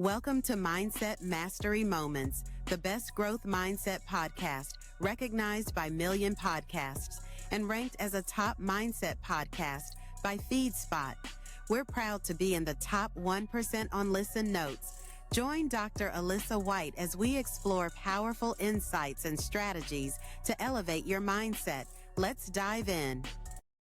Welcome to Mindset Mastery Moments, the best growth mindset podcast recognized by Million Podcasts and ranked as a top mindset podcast by FeedSpot. We're proud to be in the top 1% on Listen Notes. Join Dr. Alisa Whyte as we explore powerful insights and strategies to elevate your mindset. Let's dive in.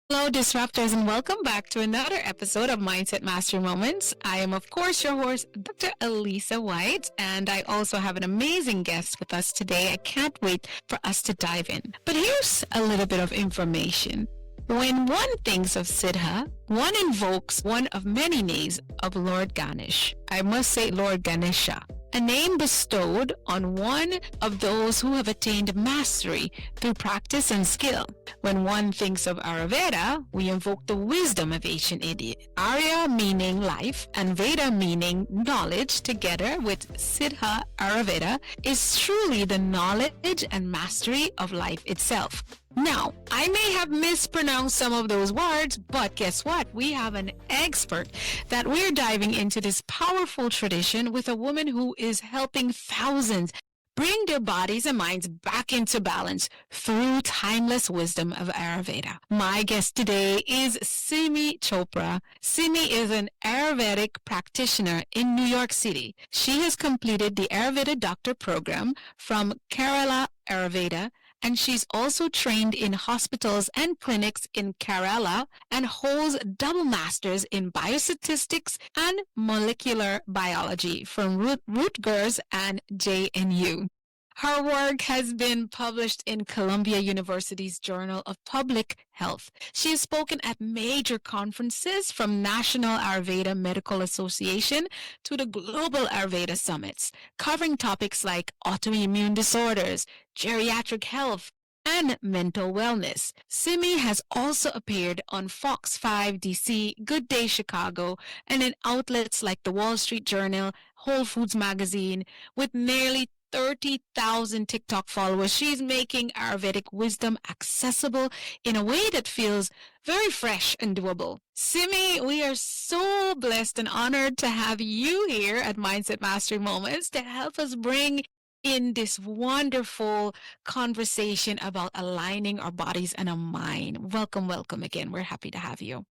Hello, Disruptors, and welcome back to another episode of Mindset Mastery Moments. I am, of course, your host, Dr. Alisa Whyte, and I also have an amazing guest with us today. I can't wait for us to dive in. But here's a little bit of information. When one thinks of Siddha, one invokes one of many names of Lord Ganesh. I must say Lord Ganesha, a name bestowed on one of those who have attained mastery through practice and skill. When one thinks of Ayurveda, we invoke the wisdom of ancient India. Arya meaning life and Veda meaning knowledge, together with Siddha Ayurveda is truly the knowledge and mastery of life itself. Now, I may have mispronounced some of those words, but guess what? We have an expert that we're diving into this powerful tradition with a woman who is helping thousands bring their bodies and minds back into balance through timeless wisdom of Ayurveda. My guest today is Simmi Chopra. Simmi is an Ayurvedic practitioner in New York City. She has completed the Ayurveda Doctor Program from Kerala Ayurveda, and she's also trained in hospitals and clinics in Kerala and holds double masters in biostatistics and molecular biology from Rutgers and JNU. Her work has been published in Columbia University's Journal of Public Health. She has spoken at major conferences from National Ayurveda Medical Association to the Global Ayurveda Summits, covering topics like autoimmune disorders, geriatric health, and mental wellness. Simmi has also appeared on Fox 5 DC, Good Day Chicago, and in outlets like the Wall Street Journal, Whole Foods Magazine, with nearly 30,000 TikTok followers. She's making Ayurvedic wisdom accessible in a way that feels very fresh and doable. Simmi, we are so blessed and honored to have you here at Mindset Mastery Moments to help us bring in this wonderful conversation about aligning our bodies and our mind. Welcome, welcome again. We're happy to have you.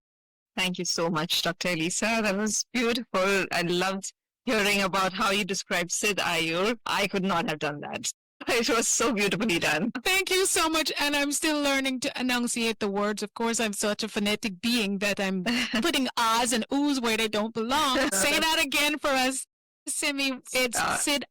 Thank you so much, Dr. Alisa. That was beautiful. I loved hearing about how you described Siddha Ayur. I could not have done that. It was so beautifully done. Thank you so much. And I'm still learning to enunciate the words. Of course, I'm such a phonetic being that I'm putting ahs and oohs where they don't belong. Say that again for us, Simmi. It's Siddha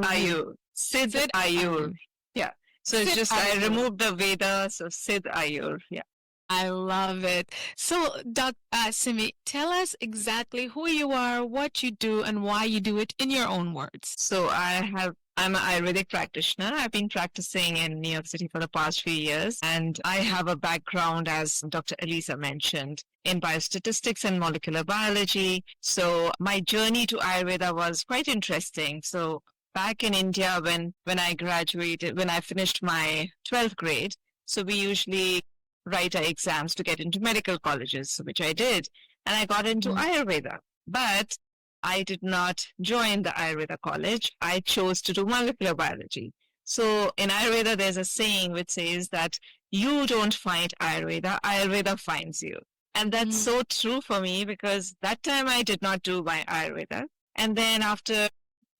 Ayur. Siddha Ayur. Yeah. So it's just, I removed the Veda, so Siddha Ayur. Yeah. I love it. So, Simmi, tell us exactly who you are, what you do, and why you do it in your own words. So I'm an Ayurvedic practitioner. I've been practicing in New York City for the past few years, and I have a background, as Dr. Alisa mentioned, in biostatistics and molecular biology. So my journey to Ayurveda was quite interesting. So back in India, when I graduated, when I finished my 12th grade, so we usually write our exams to get into medical colleges, which I did. And I got into Ayurveda. But I did not join the Ayurveda college. I chose to do molecular biology. So in Ayurveda, there's a saying which says that you don't find Ayurveda, Ayurveda finds you. And that's so true for me, because that time I did not do my Ayurveda. And then after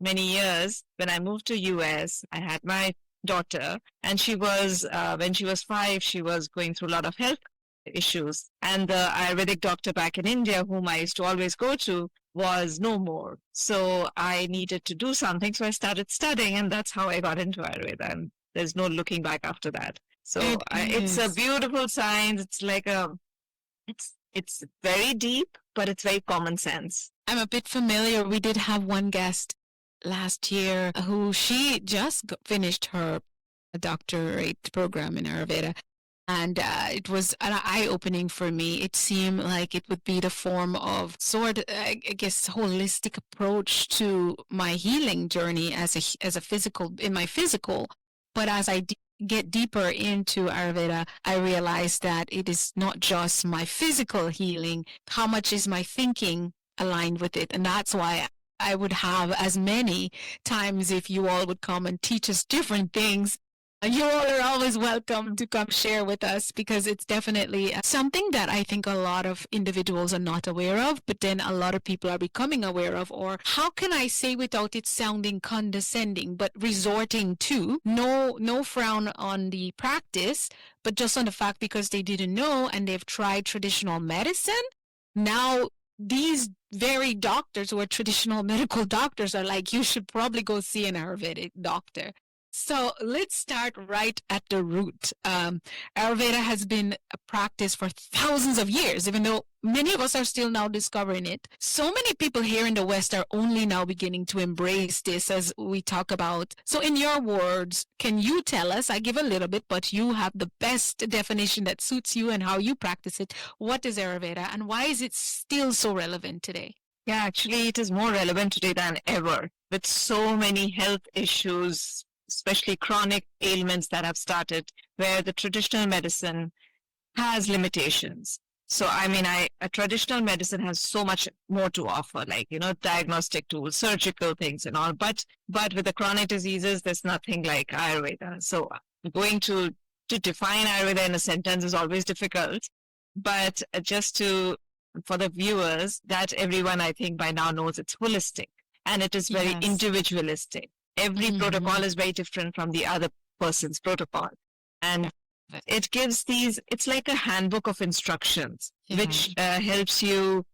many years, when I moved to US, I had my daughter, and she was, when she was 5, she was going through a lot of health issues. And the Ayurvedic doctor back in India, whom I used to always go to, was no more. So I needed to do something. So I started studying, and that's how I got into Ayurveda. And there's no looking back after that. So it's a beautiful science. It's like it's very deep, but it's very common sense. I'm a bit familiar. We did have one guest last year who she just finished her doctorate program in Ayurveda, and it was an eye-opening for me. It seemed like it would be the form of I guess holistic approach to my healing journey as a physical, in my physical. But as I get deeper into Ayurveda, I realized that it is not just my physical healing. How much is my thinking aligned with it? And that's why I would have as many times if you all would come and teach us different things. You all are always welcome to come share with us because it's definitely something that I think a lot of individuals are not aware of, but then a lot of people are becoming aware of, or how can I say without it sounding condescending, but resorting to no frown on the practice, but just on the fact because they didn't know and they've tried traditional medicine. Now these very doctors who are traditional medical doctors are like, you should probably go see an Ayurvedic doctor. So let's start right at the root. Ayurveda has been a practice for thousands of years, even though many of us are still now discovering it. So many people here in the West are only now beginning to embrace this as we talk about. So in your words, can you tell us, I give a little bit, but you have the best definition that suits you and how you practice it. What is Ayurveda and why is it still so relevant today? Yeah, actually, it is more relevant today than ever with so many health issues, especially chronic ailments that have started where the traditional medicine has limitations. So, I mean, a traditional medicine has so much more to offer, like, diagnostic tools, surgical things and all. But with the chronic diseases, there's nothing like Ayurveda. So going to define Ayurveda in a sentence is always difficult. But just for the viewers, that everyone, I think, by now knows it's holistic and it is very individualistic. Every protocol is very different from the other person's protocol. And it gives it's like a handbook of instructions, which helps you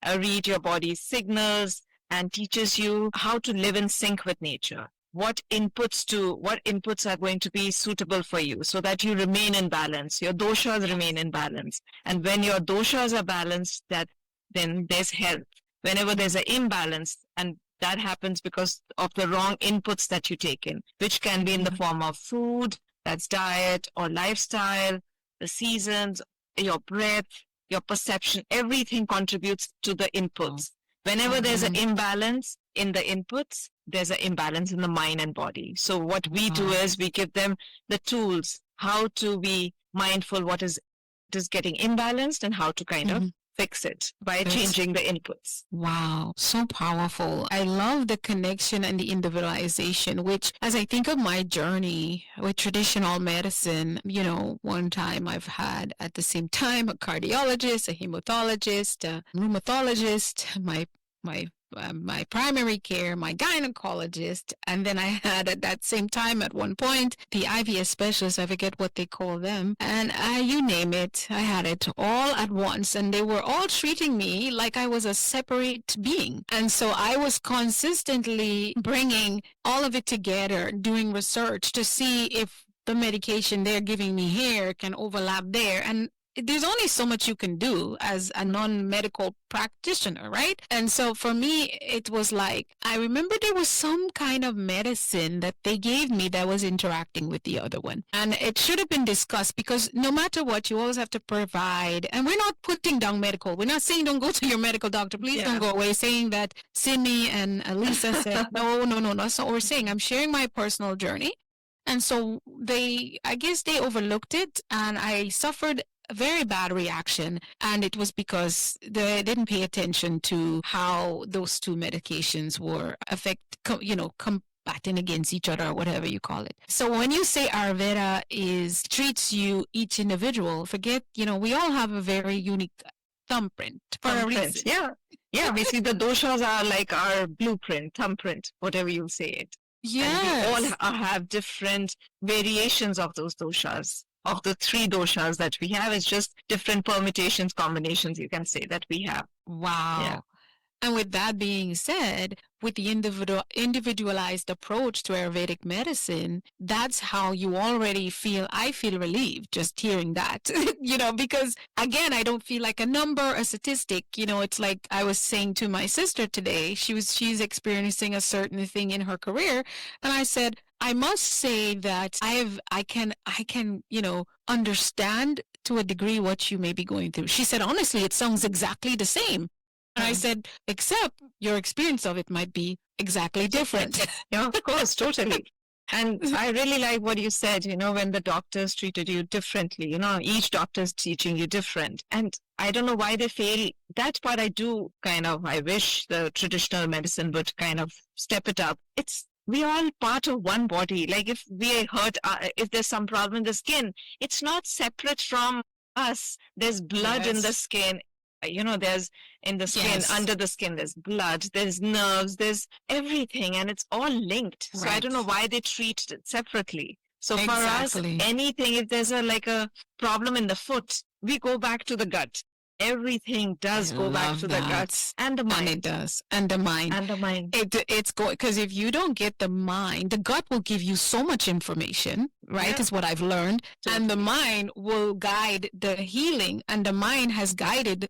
read your body's signals and teaches you how to live in sync with nature. What inputs are going to be suitable for you so that you remain in balance. Your doshas remain in balance. And when your doshas are balanced, then there's health. Whenever there's an imbalance, and that happens because of the wrong inputs that you take in, which can be in the form of food, that's diet or lifestyle, the seasons, your breath, your perception, everything contributes to the inputs. Whenever there's an imbalance in the inputs, there's an imbalance in the mind and body. So what we do is we give them the tools, how to be mindful what is getting imbalanced and how to kind of fix it by changing the inputs. Wow, so powerful. I love the connection and the individualization, which as I think of my journey with traditional medicine, one time I've had at the same time a cardiologist, a hematologist, a rheumatologist, my primary care, my gynecologist, and then I had at that same time at one point the IBS specialist, I forget what they call them, and you name it, I had it all at once, and they were all treating me like I was a separate being. And so I was consistently bringing all of it together, doing research to see if the medication they're giving me here can overlap there. And there's only so much you can do as a non-medical practitioner, right? And so for me, it was like, I remember there was some kind of medicine that they gave me that was interacting with the other one. And it should have been discussed because no matter what, you always have to provide. And we're not putting down medical. We're not saying don't go to your medical doctor. Please don't go away saying that Simmi and Alisa said, no, that's not what we're saying. I'm sharing my personal journey. And so I guess they overlooked it and I suffered a very bad reaction, and it was because they didn't pay attention to how those two medications were combating against each other or whatever you call it. So when you say Ayurveda treats you each individual, forget, we all have a very unique thumbprint for a reason. Yeah. Basically the doshas are like our blueprint, thumbprint, whatever you say it. Yes. And we all have different variations of those doshas. Of the 3 doshas that we have, it's just different permutations, combinations, you can say, that we have. Wow. Yeah. And with that being said, with the individualized approach to Ayurvedic medicine, that's how you already I feel relieved just hearing that, because again, I don't feel like a number, a statistic, it's like I was saying to my sister today, she's experiencing a certain thing in her career. And I said, I must say that I can, understand to a degree what you may be going through. She said, honestly, it sounds exactly the same. And I said, except your experience of it might be exactly different. Yeah, of course, totally. And I really like what you said, when the doctors treated you differently, each doctor is teaching you different. And I don't know why they fail. That part I wish the traditional medicine would kind of step it up. We all part of one body. Like if we hurt, if there's some problem in the skin, it's not separate from us. There's blood in the skin. There's in the skin, under the skin, there's blood, there's nerves, there's everything, and it's all linked. So I don't know why they treat it separately. So for us, anything, if there's a problem in the foot, we go back to the gut. Everything does go back to the gut and the mind. And it does. And the mind. And the mind. It's going, because if you don't get the mind, the gut will give you so much information, right? Yeah. Is what I've learned. Totally. And the mind will guide the healing. And the mind has guided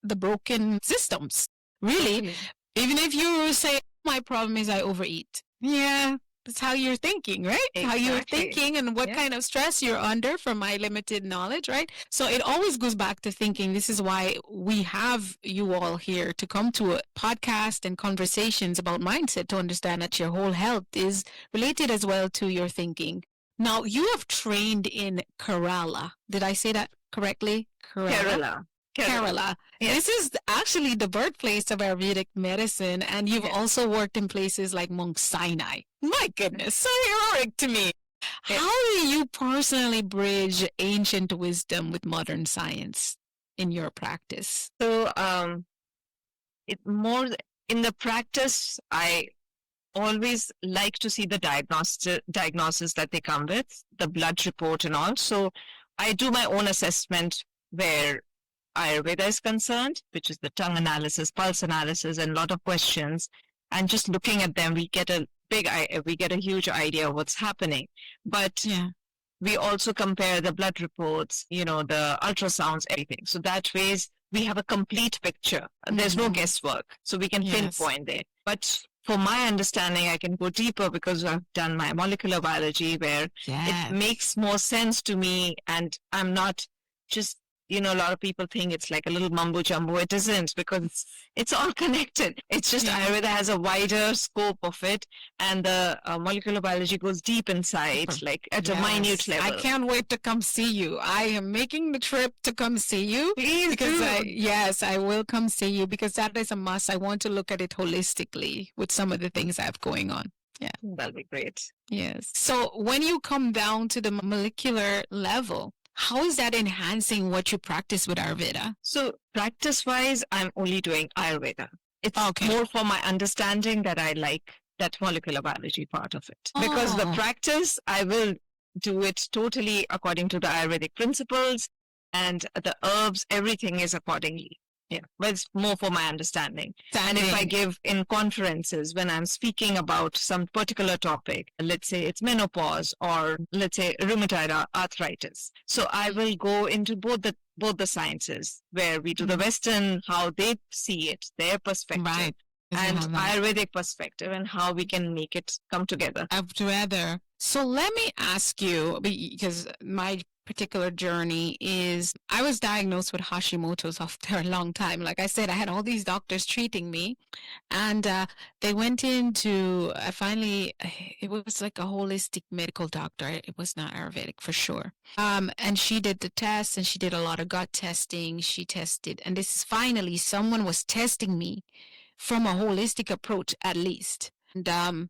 the broken systems. Really. Totally. Even if you say, my problem is I overeat. Yeah. That's how you're thinking, right? Exactly. How you're thinking and what kind of stress you're under from my limited knowledge, right? So it always goes back to thinking. This is why we have you all here to come to a podcast and conversations about mindset, to understand that your whole health is related as well to your thinking. Now, you have trained in Kerala. Did I say that correctly? Kerala. Yes. This is actually the birthplace of Ayurvedic medicine, and you've also worked in places like Mount Sinai. My goodness, so heroic to me. Yes. How do you personally bridge ancient wisdom with modern science in your practice? So, more in the practice, I always like to see the diagnosis that they come with, the blood report and all. So I do my own assessment where Ayurveda is concerned, which is the tongue analysis, pulse analysis, and a lot of questions. And just looking at them, we get a huge idea of what's happening. But we also compare the blood reports, the ultrasounds, everything. So that ways we have a complete picture. There's no guesswork. So we can pinpoint there. But for my understanding, I can go deeper because I've done my molecular biology where it makes more sense to me. And I'm not just, a lot of people think it's like a little mumbo jumbo. It isn't, because it's all connected. It's just Ayurveda has a wider scope of it, and the molecular biology goes deep inside, like at a minute level. I can't wait to come see you. I am making the trip to come see you. Please because I will come see you, because that is a must. I want to look at it holistically with some of the things I have going on. Yeah. That'll be great. Yes. So when you come down to the molecular level, how is that enhancing what you practice with Ayurveda? So practice-wise, I'm only doing Ayurveda. It's more for my understanding that I like that molecular biology part of it. Because the practice, I will do it totally according to the Ayurvedic principles, and the herbs, everything is accordingly. Yeah, but it's more for my understanding. And if I give in conferences, when I'm speaking about some particular topic, let's say it's menopause or let's say rheumatoid arthritis. So I will go into both the sciences, where we do the Western, how they see it, their perspective, and Ayurvedic perspective, and how we can make it come together. Together. So let me ask you, because my particular journey is, I was diagnosed with Hashimoto's after a long time. Like I said, I had all these doctors treating me, and they went into, it was like a holistic medical doctor. It was not Ayurvedic for sure. And she did the tests, and she did a lot of gut testing. She tested, and this is finally someone was testing me from a holistic approach, at least. And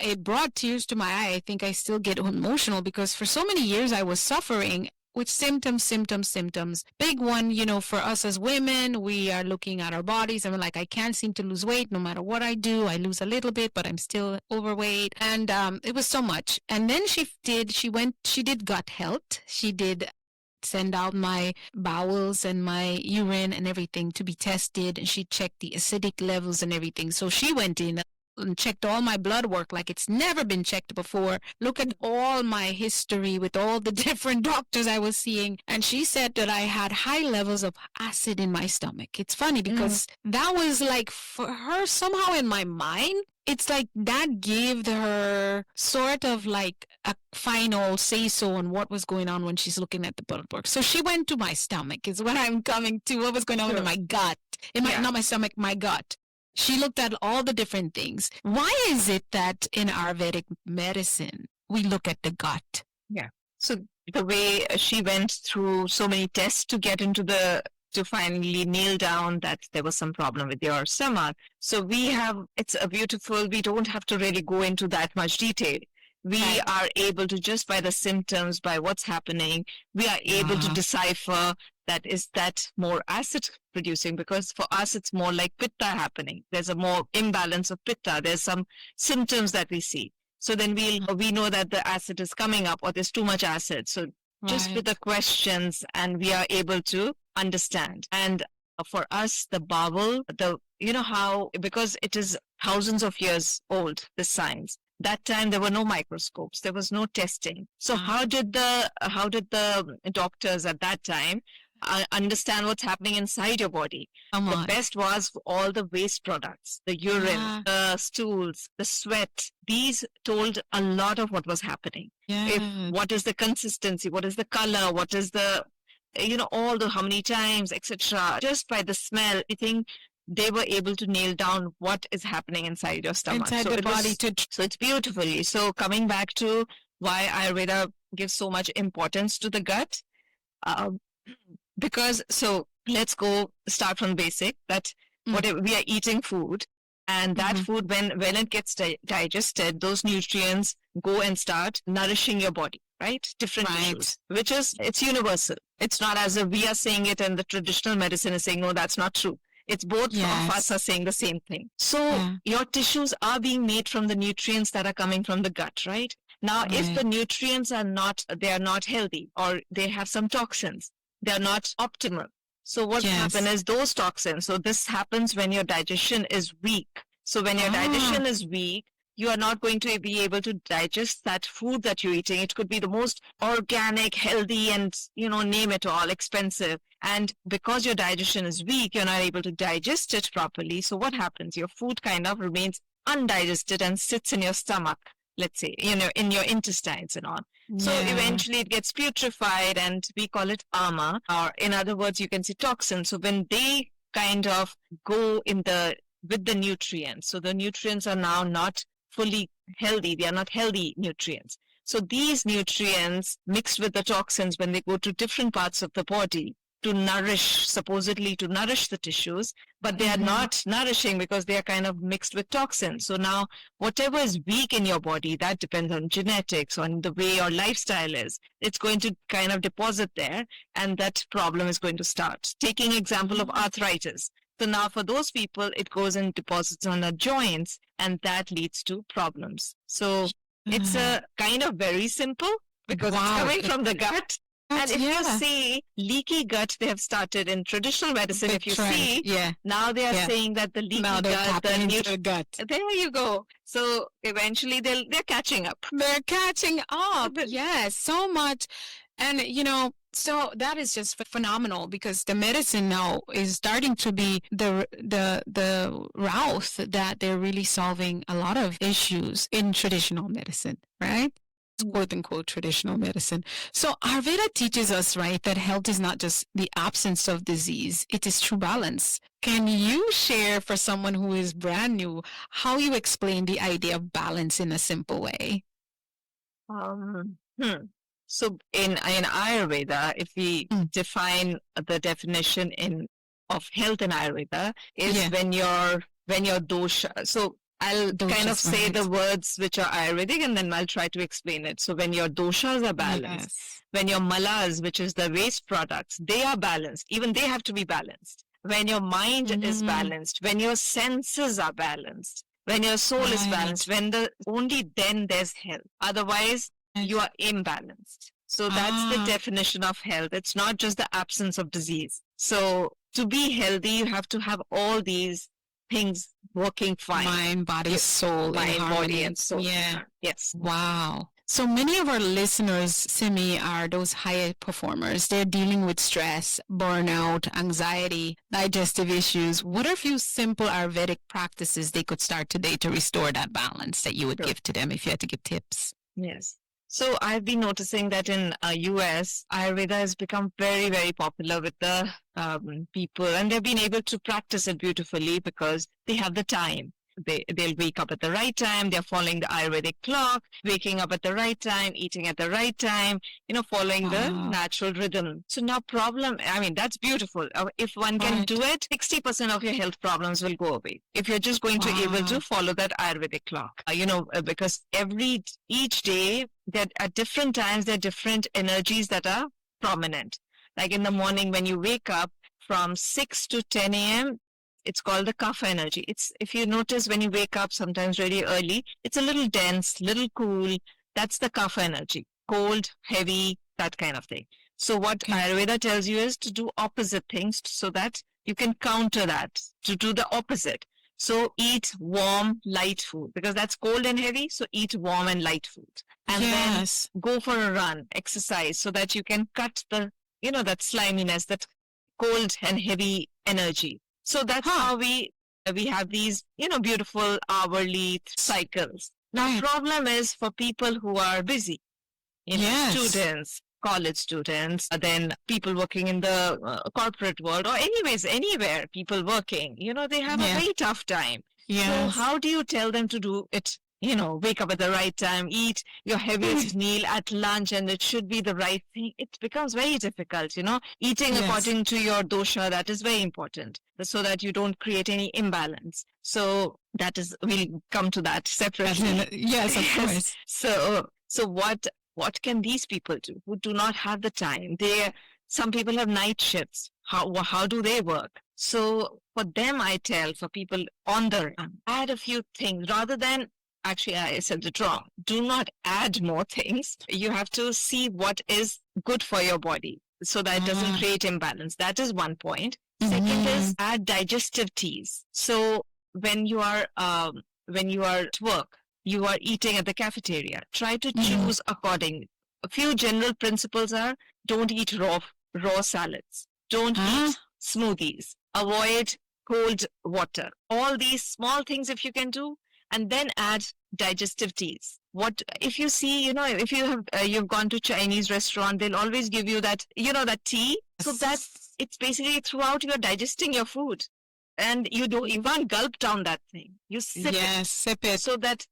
it brought tears to my eye. I think I still get emotional, because for so many years I was suffering with symptoms. Big one, for us as women, we are looking at our bodies and we're like, I can't seem to lose weight. No matter what I do, I lose a little bit, but I'm still overweight. And it was so much. And then she did gut health. She did send out my bowels and my urine and everything to be tested. And she checked the acidic levels and everything. So she went in and checked all my blood work like it's never been checked before. Look at all my history with all the different doctors I was seeing. And she said that I had high levels of acid in my stomach. It's funny because that was like, for her, somehow in my mind, it's like that gave her sort of like a final say-so on what was going on when she's looking at the blood work. So she went to my stomach is what I'm coming to. What was going on in my gut? Not my stomach, my gut. She looked at all the different things. Why is it that in Ayurvedic medicine, we look at the gut? Yeah. So the way she went through so many tests to get into to finally nail down that there was some problem with your stomach. So it's a beautiful, we don't have to really go into that much detail. We are able to, just by the symptoms, by what's happening, we are able to decipher that is that more acid producing, because for us it's more like pitta happening. There's a more imbalance of pitta. There's some symptoms that we see. So then we know that the acid is coming up or there's too much acid. So just with the questions, and we are able to understand. And for us, the bowel, because it is thousands of years old, the science. That time there were no microscopes, there was no testing. So how did the doctors at that time understand what's happening inside your body? The best was all the waste products, the urine, the stools, the sweat. These told a lot of what was happening. What is the consistency, what is the color, what is the how many times, etc. Just by the smell, I think they were able to nail down what is happening inside your stomach. Inside the body. So it's beautifully. So coming back to why Ayurveda gives so much importance to the gut, because, so let's start from basic, that whatever we are eating food, and that food, when it gets digested, those nutrients go and start nourishing your body, right? Different tissues, it's universal. It's not as if we are saying it and the traditional medicine is saying, no, that's not true. It's both of us are saying the same thing. So your tissues are being made from the nutrients that are coming from the gut, right? Now, if the nutrients are not healthy, or they have some toxins, they're not optimal. So what happens is those toxins. So this happens when your digestion is weak. So when your digestion is weak, you are not going to be able to digest that food that you're eating. It could be the most organic, healthy, and, name it all, expensive. And because your digestion is weak, you're not able to digest it properly. So what happens? Your food kind of remains undigested and sits in your stomach, let's say, in your intestines and all. So eventually it gets putrefied, and we call it ama, or in other words, you can say toxins. So when they kind of go with the nutrients, so the nutrients are now not fully healthy. They are not healthy nutrients. So these nutrients mixed with the toxins, when they go to different parts of the body supposedly to nourish the tissues, but they are not nourishing because they are kind of mixed with toxins. So now whatever is weak in your body, that depends on genetics, on the way your lifestyle is. It's going to kind of deposit there, and that problem is going to start. Taking example of arthritis. So now for those people, it goes and deposits on the joints, and that leads to problems. So it's a kind of very simple, because it's coming from the gut. And if you see leaky gut, they have started in traditional medicine. If you see, now they are saying that the leaky gut, the gut. There you go. So eventually they're catching up. They're catching up. Yes, so much. And, so that is just phenomenal, because the medicine now is starting to be the route that they're really solving a lot of issues in traditional medicine, right? Quote unquote traditional medicine. So Ayurveda teaches us, right, that health is not just the absence of disease, it is true balance. Can you share, for someone who is brand new, how you explain the idea of balance in a simple way? So in Ayurveda, if we define the definition of health in Ayurveda, is when your dosha. So I'll kind of say the words which are Ayurvedic, and then I'll try to explain it. So when your doshas are balanced, when your malas, which is the waste products, they are balanced. Even they have to be balanced. When your mind is balanced, when your senses are balanced, when your soul is balanced, only then there's health. Otherwise, you are imbalanced. So that's the definition of health. It's not just the absence of disease. So to be healthy, you have to have all these things working fine. Mind, body, soul. Mind, body, and soul. Yeah. Yes. Wow. So many of our listeners, Simmi, are those high performers. They're dealing with stress, burnout, anxiety, digestive issues. What are a few simple Ayurvedic practices they could start today to restore that balance that you would give to them if you had to give tips? Yes. So I've been noticing that in US, Ayurveda has become very, very popular with the people, and they've been able to practice it beautifully because they have the time. They'll wake up at the right time. They're following the Ayurvedic clock, waking up at the right time, eating at the right time, following the Wow. natural rhythm. So now that's beautiful. If one can Right. do it, 60% of your health problems will go away. If you're just going to able to Wow. follow that Ayurvedic clock, because each day that at different times, there are different energies that are prominent. Like in the morning when you wake up from 6 to 10 a.m., it's called the kapha energy. It's, if you notice when you wake up sometimes really early, it's a little dense, little cool. That's the kapha energy. Cold, heavy, that kind of thing. So what Okay. Ayurveda tells you is to do opposite things so that you can counter that, to do the opposite. So eat warm, light food because that's cold and heavy. So eat warm and light food. And Yes. then go for a run, exercise so that you can cut the, that sliminess, that cold and heavy energy. So that's how we have these, beautiful hourly cycles. Now, Right. problem is for people who are busy, Yes. students, college students, then people working in the corporate world, or anyways, anywhere, people working, they have a Yeah. very tough time. So Yes. how do you tell them to do it? Wake up at the right time, eat your heaviest meal at lunch, and it should be the right thing. It becomes very difficult, Eating Yes. according to your dosha, that is very important so that you don't create any imbalance. So we'll come to that separately. Yes, of course. So what can these people do who do not have the time? Some people have night shifts. How do they work? So for them, I tell for people on the run, add a few things rather than. Actually, I said it wrong. Do not add more things. You have to see what is good for your body so that it doesn't create imbalance. That is one point. Second is add digestive teas. So when you are at work, you are eating at the cafeteria. Try to choose according. A few general principles are: don't eat raw salads. Don't eat smoothies. Avoid cold water. All these small things, if you can do, and then add digestive teas. What if you see, if you have you've gone to Chinese restaurant, they'll always give you that, that tea. So that it's basically throughout you're digesting your food, and you can't gulp down that thing. You sip it. Sip it. So that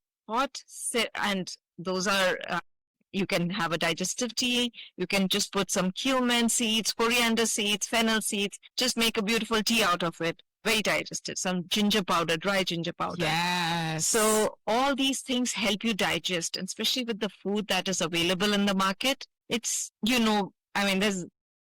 and those are. You can have a digestive tea. You can just put some cumin seeds, coriander seeds, fennel seeds. Just make a beautiful tea out of it. Very digested. Some ginger powder, dry ginger powder. Yes. So all these things help you digest, and especially with the food that is available in the market. It's,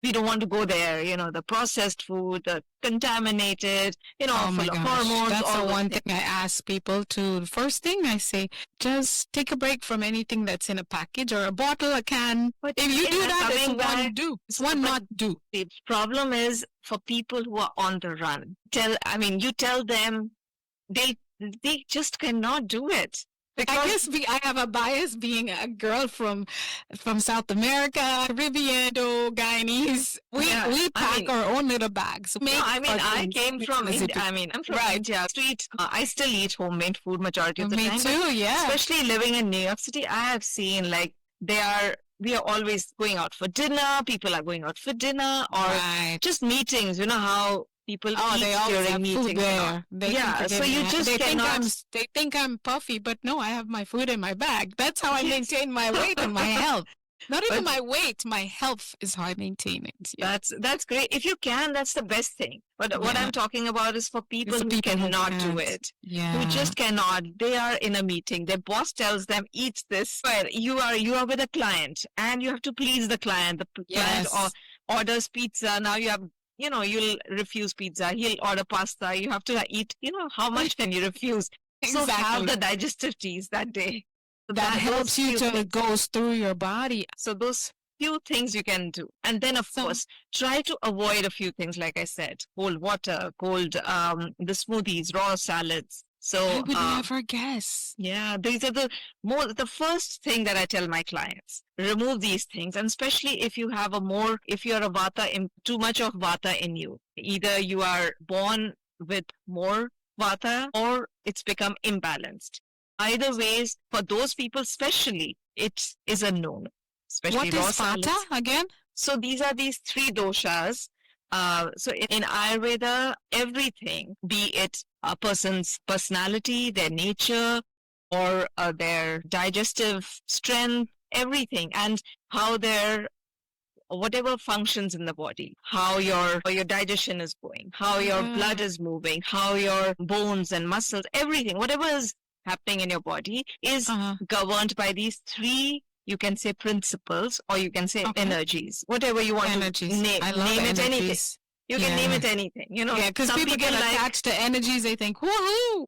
we don't want to go there, the processed food, the contaminated, full of hormones. That's the all one thing I ask people to. First thing I say, just take a break from anything that's in a package or a bottle, a can. But if you do that, it's back, one do. It's one not do. The problem is for people who are on the run. You tell them, they just cannot do it. Because I guess I have a bias being a girl from South America, Caribbean, Guyanese. We pack our own little bags. I came from India. I'm from India. I still eat homemade food majority of the time. Me too, yeah. Especially living in New York City, I have seen we are always going out for dinner. People are going out for dinner or just meetings. You know how people eat they always during have meetings. Food there. So you just cannot. They think I'm puffy, but no, I have my food in my bag. That's how I maintain my weight and my health. Not even my weight, my health is how I maintain it. Yeah. That's great. If you can, that's the best thing. But what I'm talking about is for people who cannot do it. Yeah. Who just cannot. They are in a meeting. Their boss tells them, eat this. But you are with a client and you have to please the client. The client orders pizza. Now you have, you'll refuse pizza. He'll order pasta. You have to eat, how much can you refuse? Exactly. So have the digestive teas that day. So that helps you till it goes through your body. So those few things you can do. And then, of course, try to avoid a few things, like I said, cold water, the smoothies, raw salads. So I would never guess. Yeah, these are the first thing that I tell my clients. Remove these things, and especially if you have if you're a vata, too much of vata in you. Either you are born with more vata or it's become imbalanced. Either ways, for those people especially, it is a no. Especially What raw is salads. Vata again? So these are these three doshas. So in Ayurveda, everything, be it a person's personality, their nature, or their digestive strength, everything, and how their whatever functions in the body, how your digestion is going, how your blood is moving, how your bones and muscles, everything, whatever is happening in your body is governed by these three, you can say principles, or you can say energies, whatever you want Energies. to name, I love name it anything. energies. You can name it anything, Yeah, because some people get like, attached to energies. They think, woohoo!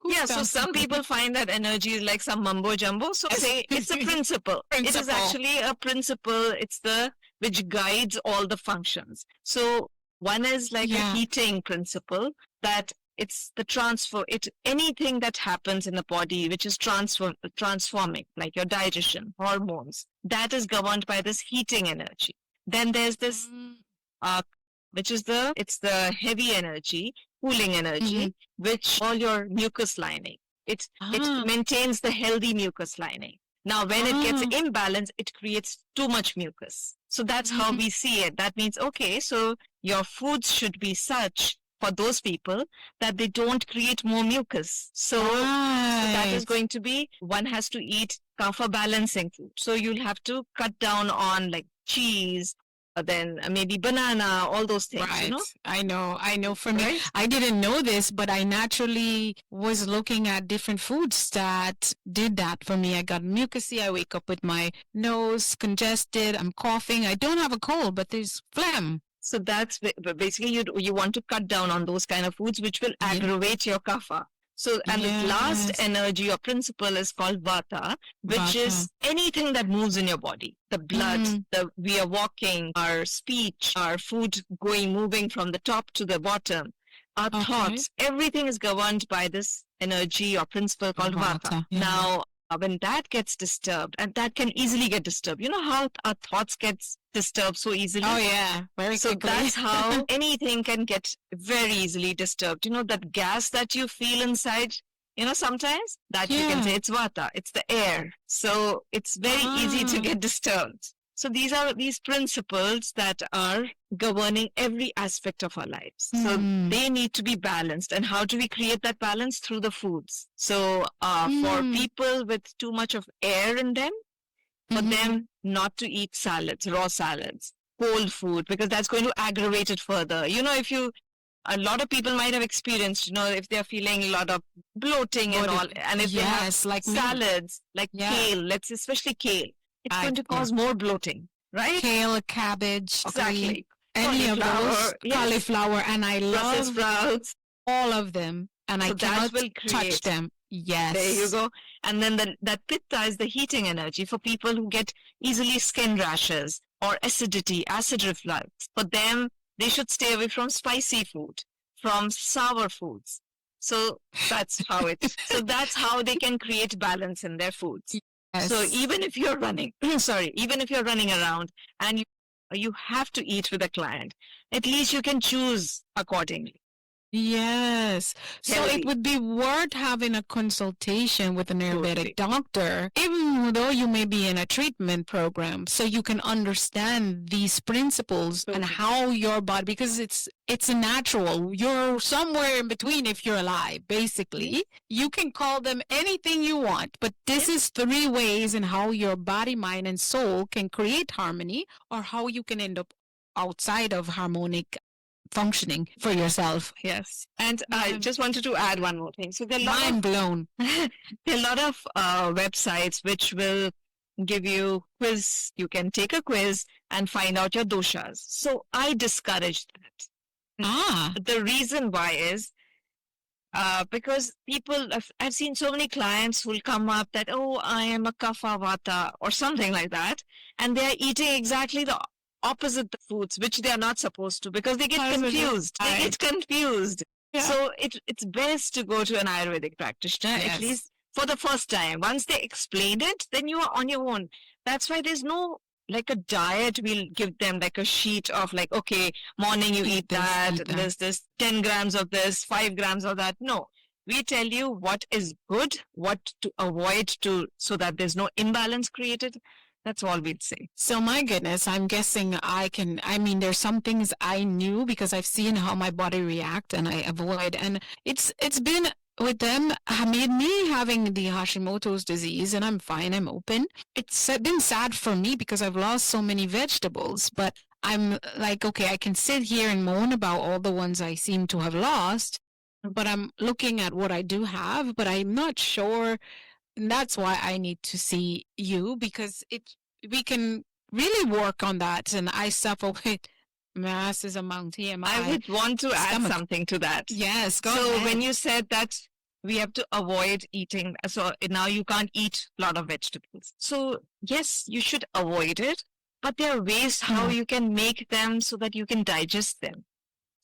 Yeah, so some people find that energy is like some mumbo jumbo. So say it's a principle. It is actually a principle. It's the which guides all the functions. So one is like a heating principle, that it's the transfer. It anything that happens in the body which is transforming, like your digestion, hormones, that is governed by this heating energy. Then there's this which is the heavy energy, cooling energy, which all your mucus lining. It maintains the healthy mucus lining. Now, when it gets imbalanced, it creates too much mucus. So that's how we see it. That means, okay, so your foods should be such for those people that they don't create more mucus. So that is going to be, one has to eat kapha balancing food. So you'll have to cut down on like cheese, then maybe banana, all those things. Right. I know. For me, I didn't know this, but I naturally was looking at different foods that did that for me. I got mucousy. I wake up with my nose congested. I'm coughing. I don't have a cold, but there's phlegm. So that's basically you want to cut down on those kind of foods which will aggravate your kapha. So, and the last energy or principle is called Vata, which is anything that moves in your body. The blood, we are walking, our speech, our food moving from the top to the bottom, our thoughts, everything is governed by this energy or principle called Vata. Now, when that gets disturbed, and that can easily get disturbed, you know how our thoughts get disturbed so easily? Oh, yeah. Very quickly. So that's how anything can get very easily disturbed. You know, that gas that you feel inside, sometimes that you can say it's Vata, it's the air. So it's very easy to get disturbed. So these are these principles that are governing every aspect of our lives. So they need to be balanced. And how do we create that balance? Through the foods. So for people with too much of air in them, for them not to eat salads, raw salads, cold food, because that's going to aggravate it further. A lot of people might have experienced, if they're feeling a lot of bloating and all, and if they have like salads, like kale, especially kale, it's going to cause more bloating, right? Kale, cabbage, exactly. Any of those, cauliflower, and I love sprouts, all of them, and I cannot touch them. Yes. There you go. And then that pitta is the heating energy for people who get easily skin rashes or acidity, acid reflux. For them, they should stay away from spicy food, from sour foods. So that's how that's how they can create balance in their foods. Yes. So even if you're running, even if you're running around and you have to eat with a client, at least you can choose accordingly. Yes. So it would be worth having a consultation with an Ayurvedic doctor, even though you may be in a treatment program, so you can understand these principles and how your body, because it's a natural. You're somewhere in between if you're alive, basically. You can call them anything you want, but this is 3 ways in how your body, mind, and soul can create harmony, or how you can end up outside of harmonic functioning for yourself. Yes. And I just wanted to add one more thing. So there are mind blown. There are a lot of websites which will give you quiz. You can take a quiz and find out your doshas. So I discourage that. The reason why is because I've seen so many clients who will come up that, I am a kapha vata or something like that. And they're eating exactly the opposite the foods, which they are not supposed to, because they get confused. Yeah. So it's best to go to an Ayurvedic practitioner, at least for the first time. Once they explain it, then you are on your own. That's why there's no like a diet. We'll give them like a sheet of like, okay, morning you eat that, there's this 10 grams of this, 5 grams of that. No, We tell you what is good, what to avoid so that there's no imbalance created. That's all we'd say. So my goodness, I'm guessing there's some things I knew because I've seen how my body react and I avoid. And it's been with them, made me having the Hashimoto's disease, and I'm fine, I'm open. It's been sad for me because I've lost so many vegetables, but I'm like, okay, I can sit here and moan about all the ones I seem to have lost, but I'm looking at what I do have, but I'm not sure. And that's why I need to see you, because we can really work on that. And I suffer with massive amount TMI. I would want to add something to that. Yes, go So ahead. when you said that we have to avoid eating, so now you can't eat a lot of vegetables. So yes, you should avoid it, but there are ways how you can make them so that you can digest them.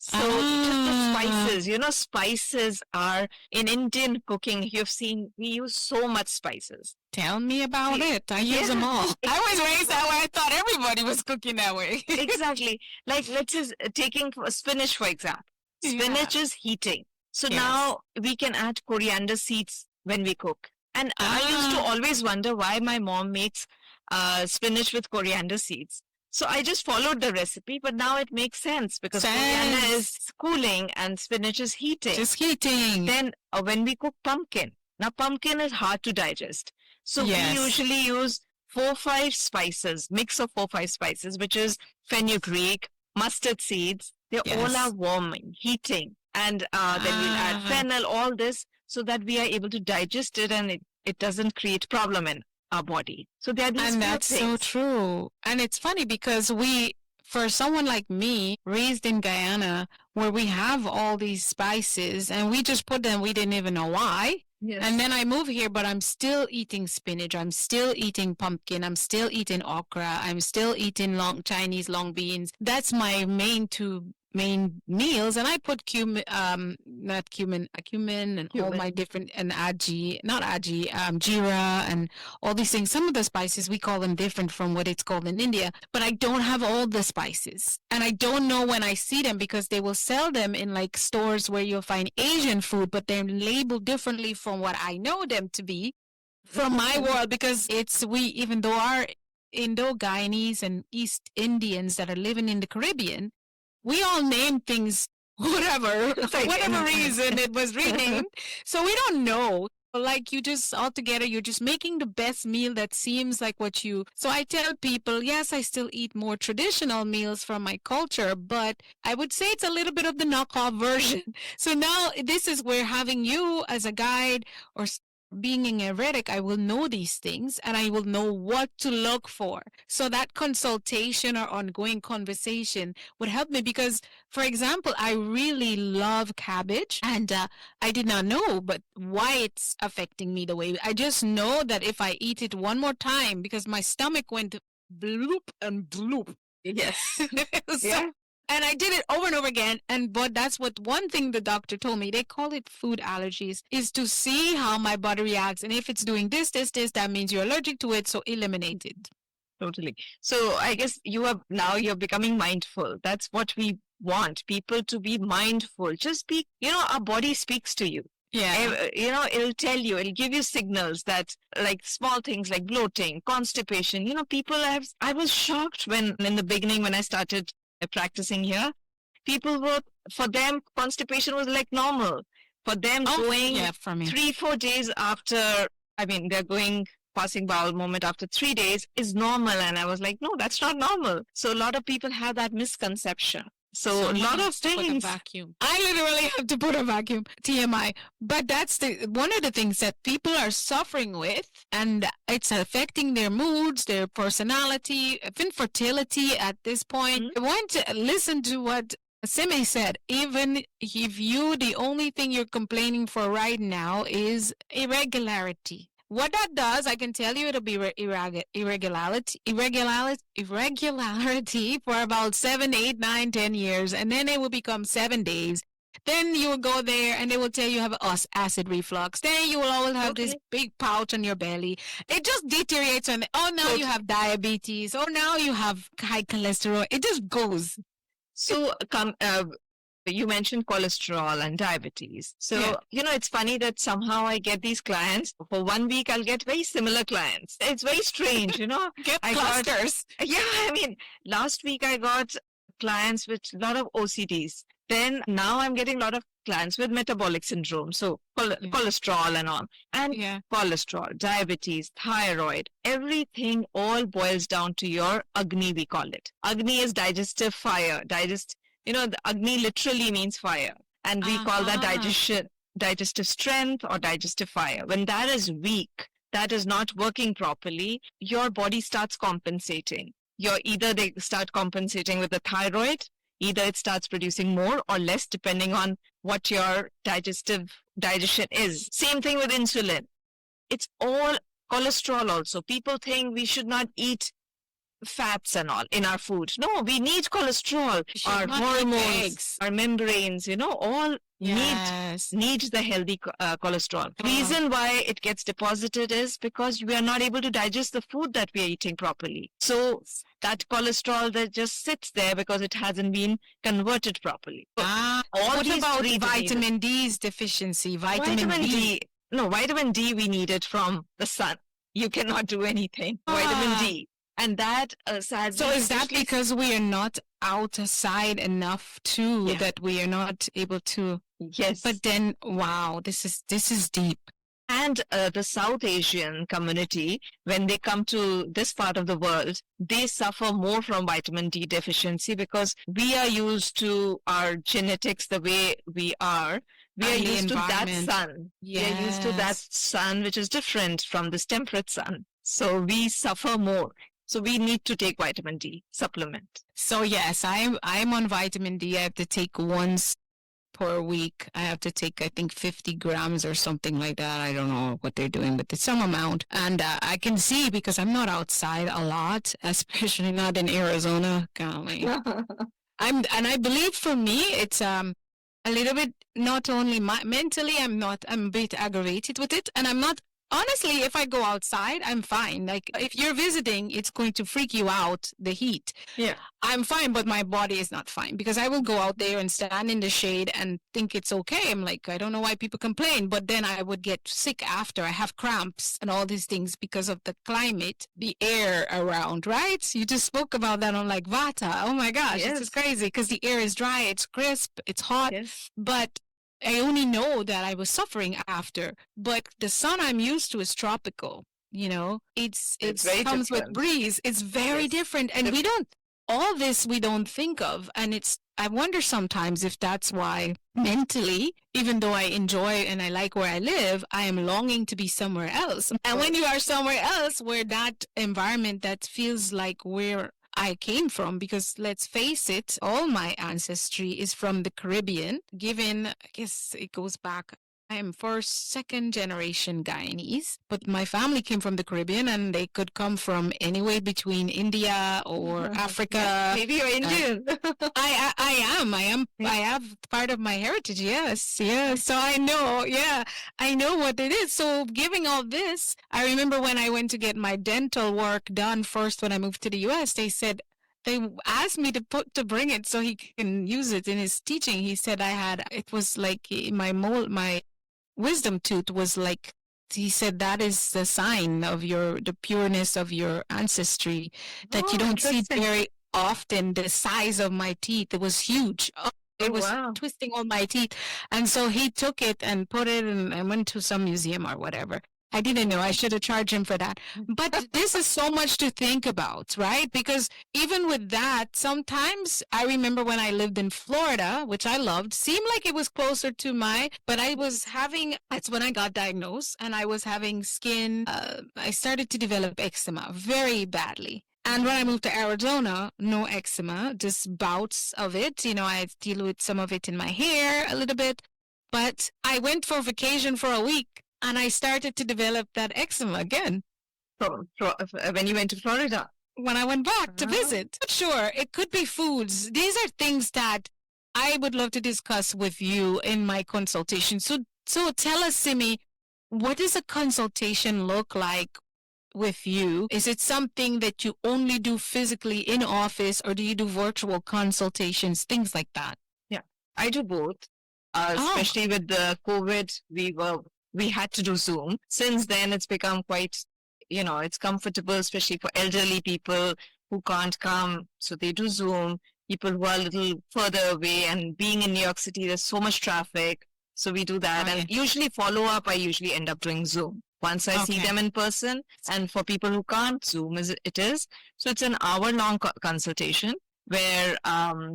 So just the spices, spices are in Indian cooking. You've seen we use so much spices. Tell me about it. I use them all. I was raised that way. I thought everybody was cooking that way. Exactly. Like let's just taking spinach for example. Spinach is heating. So now we can add coriander seeds when we cook. And I used to always wonder why my mom makes spinach with coriander seeds. So I just followed the recipe, but now it makes sense because coriander is cooling and spinach is heating. Just heating. Then when we cook pumpkin, now pumpkin is hard to digest. So we usually use 4-5 spices, mix of 4-5 spices, which is fenugreek, mustard seeds. They all are warming, heating. And then we'll add fennel, all this, so that we are able to digest it and it doesn't create problem in our body. So there are these and that's so true. And it's funny because for someone like me, raised in Guyana, where we have all these spices and we just put them, we didn't even know why. Yes. And then I move here, but I'm still eating spinach. I'm still eating pumpkin. I'm still eating okra. I'm still eating Chinese long beans. That's my main meals, and I put cumin and all my different, and jeera and all these things. Some of the spices we call them different from what it's called in India, but I don't have all the spices, and I don't know when I see them because they will sell them in like stores where you'll find Asian food, but they're labeled differently from what I know them to be from my world, because even though our Indo-Guyanese and East Indians that are living in the Caribbean, we all name things whatever, for whatever reason it was renamed. So we don't know. Like you're just making the best meal that seems like what you. So I tell people, yes, I still eat more traditional meals from my culture, but I would say it's a little bit of the knockoff version. So now this is where having you as a guide or being an Ayurvedic, I will know these things and I will know what to look for. So that consultation or ongoing conversation would help me because, for example, I really love cabbage and I did not know but why it's affecting me the way. I just know that if I eat it one more time, because my stomach went bloop and bloop. Yes. And I did it over and over again. But that's one thing the doctor told me. They call it food allergies, is to see how my body reacts. And if it's doing this, that means you're allergic to it. So eliminate it. Totally. So I guess you're becoming mindful. That's what we want, people to be mindful. Just be, our body speaks to you. Yeah. It'll tell you, it'll give you signals that like small things like bloating, constipation, I was shocked when in the beginning when I started practicing here, for them, constipation was like normal. For them, going 3-4 days after, they're going passing bowel moment after 3 days is normal. And I was like, no, that's not normal. So a lot of people have that misconception. So a lot of things. Vacuum. I literally have to put a vacuum. TMI. But that's one of the things that people are suffering with, and it's affecting their moods, their personality, even fertility at this point. I want to listen to what Simmi said. Even if the only thing you're complaining for right now is irregularity. What that does, I can tell you, it'll be irregularity for about 7, 8, 9, 10 years, and then it will become 7 days. Then you will go there, and they will tell you have acid reflux. Then you will always have this big pouch on your belly. It just deteriorates, and now you have diabetes. Now you have high cholesterol. It just goes. So You mentioned cholesterol and diabetes. So, it's funny that somehow I get these clients. For 1 week, I'll get very similar clients. It's very strange, Get clusters. Last week I got clients with a lot of OCDs. Then now I'm getting a lot of clients with metabolic syndrome. So cholesterol and all. And cholesterol, diabetes, thyroid, everything all boils down to your Agni, we call it. Agni is digestive fire. The Agni literally means fire. And we call that digestive strength or digestive fire. When that is weak, that is not working properly, your body starts compensating. Either they start compensating with the thyroid, either it starts producing more or less depending on what your digestion is. Same thing with insulin. It's all cholesterol also. People think we should not eat fats and all in our food. No, we need cholesterol. Our hormones, our membranes, all need the healthy cholesterol. The reason why it gets deposited is because we are not able to digest the food that we are eating properly. So that cholesterol that just sits there because it hasn't been converted properly. What about vitamin D's deficiency? Vitamin D. No, vitamin D we need it from the sun. You cannot do anything. Vitamin D. And that sadly. So is that because we are not outside enough too, that we are not able to? Yes. But then, wow, this is deep. And the South Asian community, when they come to this part of the world, they suffer more from vitamin D deficiency because we are used to our genetics the way we are. We are used to that sun. Yes. We are used to that sun, which is different from this temperate sun. So we suffer more. So we need to take vitamin D supplement. So yes, I'm on vitamin D. I have to take once per week. I have to take, I think, 50 grams or something like that. I don't know what they're doing, but it's some amount. And I can see because I'm not outside a lot, especially not in Arizona. Golly. And I believe for me, it's a little bit, not only mentally, I'm a bit aggravated with it. And I'm not. Honestly, if I go outside, I'm fine. Like, if you're visiting, it's going to freak you out, the heat. Yeah. I'm fine, but my body is not fine because I will go out there and stand in the shade and think it's okay. I'm like, I don't know why people complain, but then I would get sick after. I have cramps and all these things because of the climate, the air around, right? You just spoke about that on like Vata. Oh my gosh, This is crazy because the air is dry, it's crisp, it's hot, but I only know that I was suffering after, but the sun I'm used to is tropical. It comes with breeze. It's very different. And all this we don't think of. And I wonder sometimes if that's why mentally, even though I enjoy and I like where I live, I am longing to be somewhere else. And when you are somewhere else where that environment that feels like where I came from, because let's face it, all my ancestry is from the Caribbean, given, I guess it goes back, I am second generation Guyanese, but my family came from the Caribbean and they could come from anywhere between India or Africa. Maybe you're Indian. I am. I have part of my heritage. Yes. So I know what it is. So giving all this, I remember when I went to get my dental work done first when I moved to the US, they asked me to bring it so he can use it in his teaching. He said it was like my wisdom tooth was like, he said that is the sign of the pureness of your ancestry that you don't see very often. The size of my teeth, it was huge. It was twisting all my teeth. And so he took it and put it and I went to some museum or whatever. I didn't know. I should have charged him for that. But this is so much to think about, right? Because even with that, sometimes I remember when I lived in Florida, which I loved, seemed like it was closer to but that's when I got diagnosed and I was having I started to develop eczema very badly. And when I moved to Arizona, no eczema, just bouts of it. I deal with some of it in my hair a little bit. But I went for vacation for a week. And I started to develop that eczema again. When you went to Florida? When I went back to visit. Sure, it could be foods. These are things that I would love to discuss with you in my consultation. So tell us, Simmi, what does a consultation look like with you? Is it something that you only do physically in office or do you do virtual consultations, things like that? Yeah. I do both. Oh, Especially with the COVID, we had to do Zoom. Since then, it's become quite, it's comfortable, especially for elderly people who can't come. So they do Zoom. People who are a little further away, and being in New York City, there's so much traffic. So we do that. And right. usually follow up, I usually end up doing Zoom. Once I see Okay. them in person, and for people who can't, Zoom it is. So it's an hour-long consultation where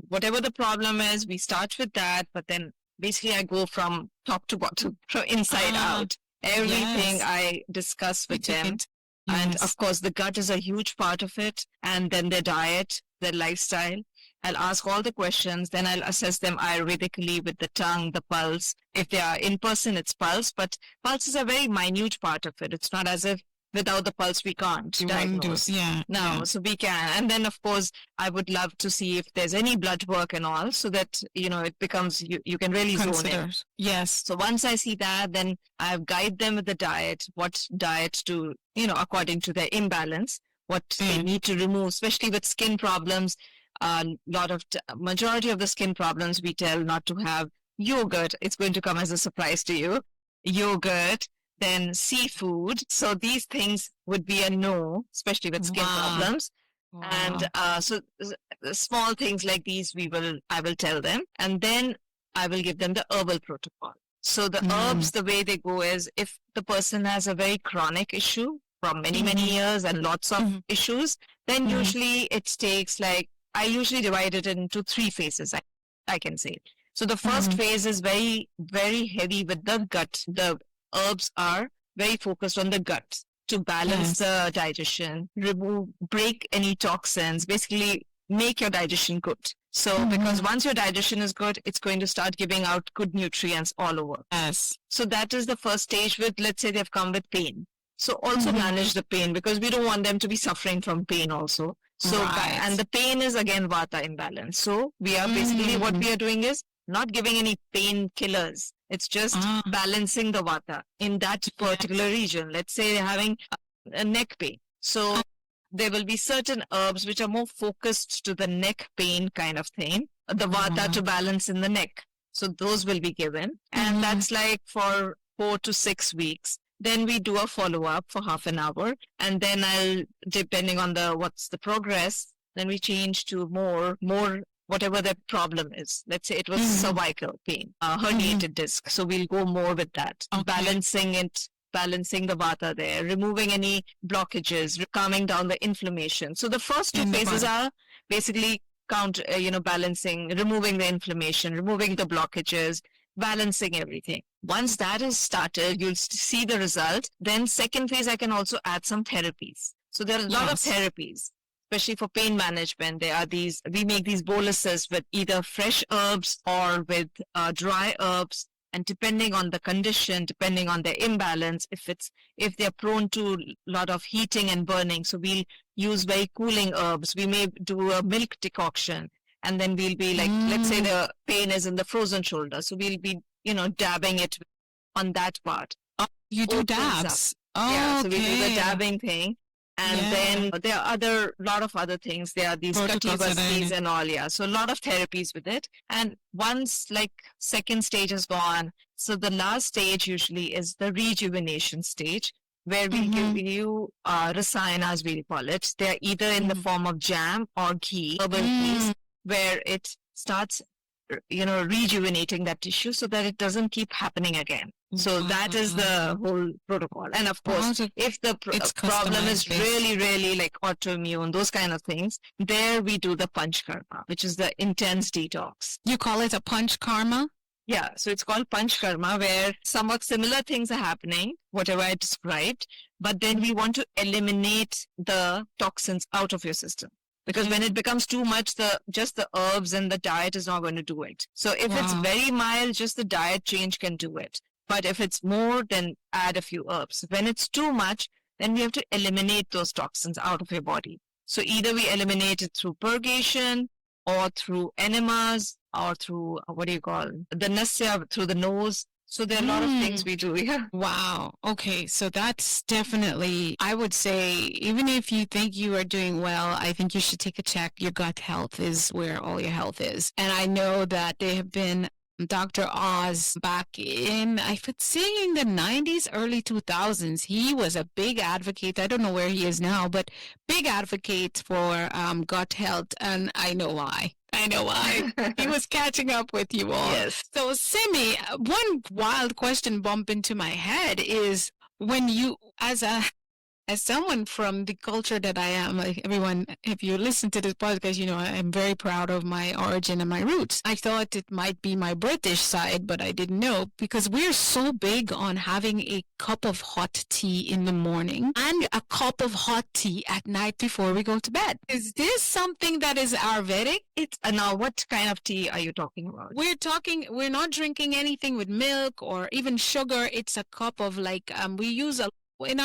whatever the problem is, we start with that, but then basically I go from top to bottom, from inside Ah, out. Everything yes. I discuss We with took them. it. And Yes. of course, the gut is a huge part of it. And then their diet, their lifestyle. I'll ask all the questions. Then I'll assess them Ayurvedically with the tongue, the pulse. If they are in person, it's pulse. But pulse is a very minute part of it. It's not as if without the pulse we can't You wouldn't do. diagnose. Yeah. No, Yeah. so we can. And then, of course, I would love to see if there's any blood work and all, so that, it becomes, you can really zone in. Consider. Yes. So once I see that, then I guide them with the diet, what diet to, according to their imbalance, what they need to remove, especially with skin problems. Majority of the skin problems we tell not to have yogurt. It's going to come as a surprise to you. Yogurt, then seafood. So these things would be a no, especially with skin problems. And small things like these, I will tell them, and then I will give them the herbal protocol. So the herbs, the way they go is, if the person has a very chronic issue from many, many years and lots of issues, then usually it takes I usually divide it into 3 phases, I can say. So the first phase is very, very heavy with the gut. The herbs are very focused on the gut to balance the digestion, break any toxins, basically make your digestion good. So because once your digestion is good, it's going to start giving out good nutrients all over. Yes. So that is the first stage with, let's say they've come with pain. So also manage the pain, because we don't want them to be suffering from pain also. So, and the pain is again Vata imbalance. So we are basically, what we are doing is not giving any painkillers. It's just balancing the Vata in that particular region. Let's say they're having a neck pain. So there will be certain herbs which are more focused to the neck pain kind of thing, the Vata to balance in the neck. So those will be given. And that's like for 4 to 6 weeks. Then we do a follow-up for half an hour. And then depending on what's the progress, then we change to more whatever the problem is. Let's say it was cervical pain, herniated disc. So we'll go more with that, balancing the Vata there, removing any blockages, calming down the inflammation. So the first 2 phases are basically balancing, removing the inflammation, removing the blockages, balancing everything. Once that is started, you'll see the result. Then second phase, I can also add some therapies. So there are a lot of therapies, especially for pain management. We make these boluses with either fresh herbs or with dry herbs. And depending on the condition, depending on their imbalance, if they're prone to a lot of heating and burning, so we'll use very cooling herbs. We may do a milk decoction. And then we'll be like, let's say the pain is in the frozen shoulder. So we'll be, dabbing it on that part. You do dabs? So we do the dabbing thing. And then there are lot of other things. There are these kati and all, So a lot of therapies with it. And once second stage is gone, so the last stage usually is the rejuvenation stage, where we give you rasayanas, we call it. They're either in the form of jam or ghee, herbal teas, where it starts, rejuvenating that tissue so that it doesn't keep happening again. So that is the whole protocol. And of course, if the problem is really, really like autoimmune, those kind of things, there we do the panch karma, which is the intense detox. You call it a panch karma? Yeah, so it's called panch karma, where somewhat similar things are happening, whatever I described, but then we want to eliminate the toxins out of your system. Because when it becomes too much, just the herbs and the diet is not going to do it. So if it's very mild, just the diet change can do it. But if it's more, then add a few herbs. When it's too much, then we have to eliminate those toxins out of your body. So either we eliminate it through purgation, or through enemas, or through, the nasya, through the nose, So there are a lot of things we do. Yeah. Wow. Okay. So that's definitely, I would say, even if you think you are doing well, I think you should take a check. Your gut health is where all your health is. And I know that there have been Dr. Oz back in, I would say in the 90s, early 2000s. He was a big advocate. I don't know where he is now, but big advocate for gut health. And I know why. I know why. He was catching up with you all. Yes. So, Simmi, one wild question bump into my head is when you, as someone from the culture that I am, like everyone, if you listen to this podcast, you know I'm very proud of my origin and my roots. I thought it might be my British side, but I didn't know because we're so big on having a cup of hot tea in the morning and a cup of hot tea at night before we go to bed. Is this something that is Ayurvedic? It's now, what kind of tea are you talking about? We're not drinking anything with milk or even sugar. It's a cup of we use in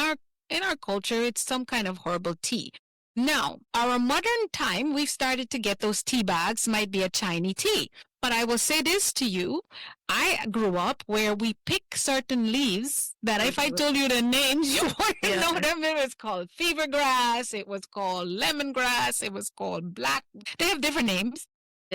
our culture, it's some kind of herbal tea. Now, our modern time, we've started to get those tea bags, might be a Chinese tea. But I will say this to you. I grew up where we pick certain leaves that if I told you the names, you wouldn't know them. It was called fever grass. It was called lemongrass. It was called black. They have different names.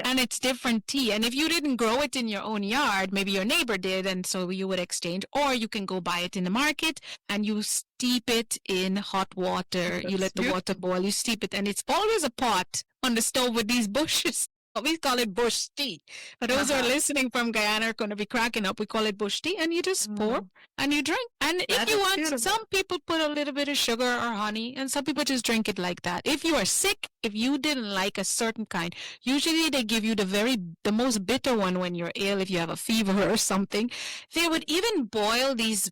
And it's different tea. And if you didn't grow it in your own yard, maybe your neighbor did, and so you would exchange. Or you can go buy it in the market and you steep it in hot water. You let the water boil, you steep it. And it's always a pot on the stove with these bushes. We call it bush tea. For those who are listening from Guyana are going to be cracking up. We call it bush tea. And you just pour and you drink. And if you want, some people put a little bit of sugar or honey, and some people just drink it like that. If you are sick, if you didn't like a certain kind, usually they give you the most bitter one when you're ill, if you have a fever or something. They would even boil these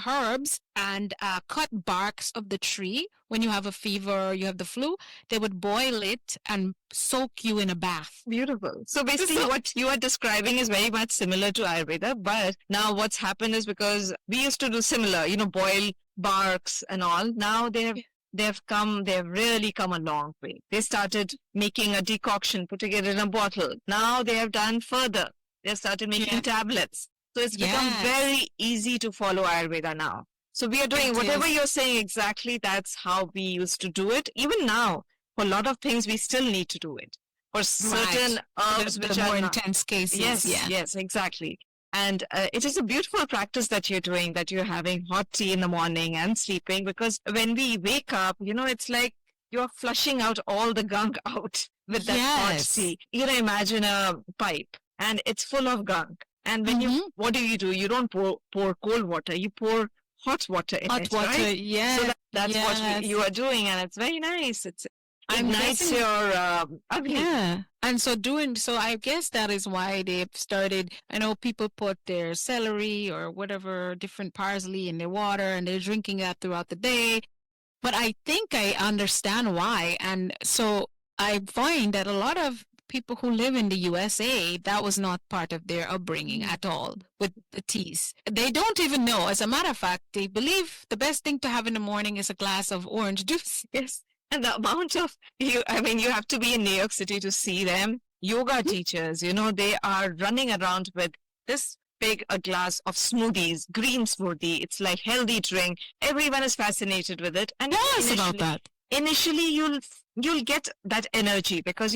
herbs and cut barks of the tree. When you have a fever or you have the flu, they would boil it and soak you in a bath. Beautiful. So basically what you are describing is very much similar to Ayurveda, but now what's happened is because we used to do similar, boil barks and all. Now they've really come a long way. They started making a decoction, putting it in a bottle. Now they have done further. They started making tablets. So it's become very easy to follow Ayurveda now. So we are doing whatever you're saying exactly. That's how we used to do it. Even now, for a lot of things, we still need to do it. For certain herbs which are more intense cases. Yes, exactly. And it is a beautiful practice that you're doing, that you're having hot tea in the morning and sleeping, because when we wake up, it's like you're flushing out all the gunk out with that hot tea. Imagine a pipe and it's full of gunk. And when what do? You don't pour cold water, you pour hot water in it, right? Yeah. So that's what you are doing, and it's very nice. It ignites your And so I guess that is why they've started. I know people put their celery or whatever, different parsley in their water, and they're drinking that throughout the day. But I think I understand why. And so I find that a lot of people who live in the USA, that was not part of their upbringing at all with the teas. They don't even know. As a matter of fact, they believe the best thing to have in the morning is a glass of orange juice. Yes. And the amount of, you have to be in New York City to see them. Yoga teachers, they are running around with this big a glass of smoothies, green smoothie. It's like healthy drink. Everyone is fascinated with it. And about that. Initially, you'll get that energy because,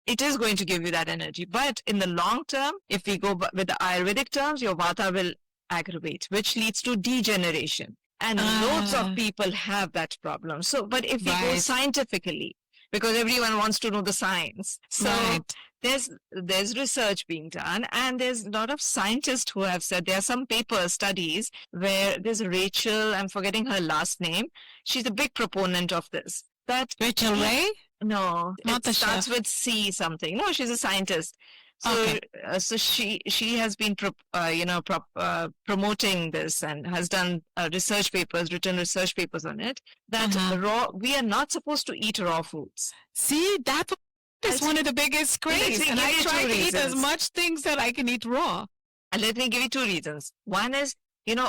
it is going to give you that energy. But in the long term, if we go with the Ayurvedic terms, your vata will aggravate, which leads to degeneration. And loads of people have that problem. So, but if we go scientifically, because everyone wants to know the science. So there's research being done, and there's a lot of scientists who have said there are some studies where there's Rachel, I'm forgetting her last name. She's a big proponent of this. That Rachel Ray? No, not it starts with C something. No, she's a scientist. So, so she has been promoting this and has done written research papers on it. That we are not supposed to eat raw foods. See, that is one of the biggest craze, and I try to eat as much things that I can eat raw. And let me give you two reasons. One is,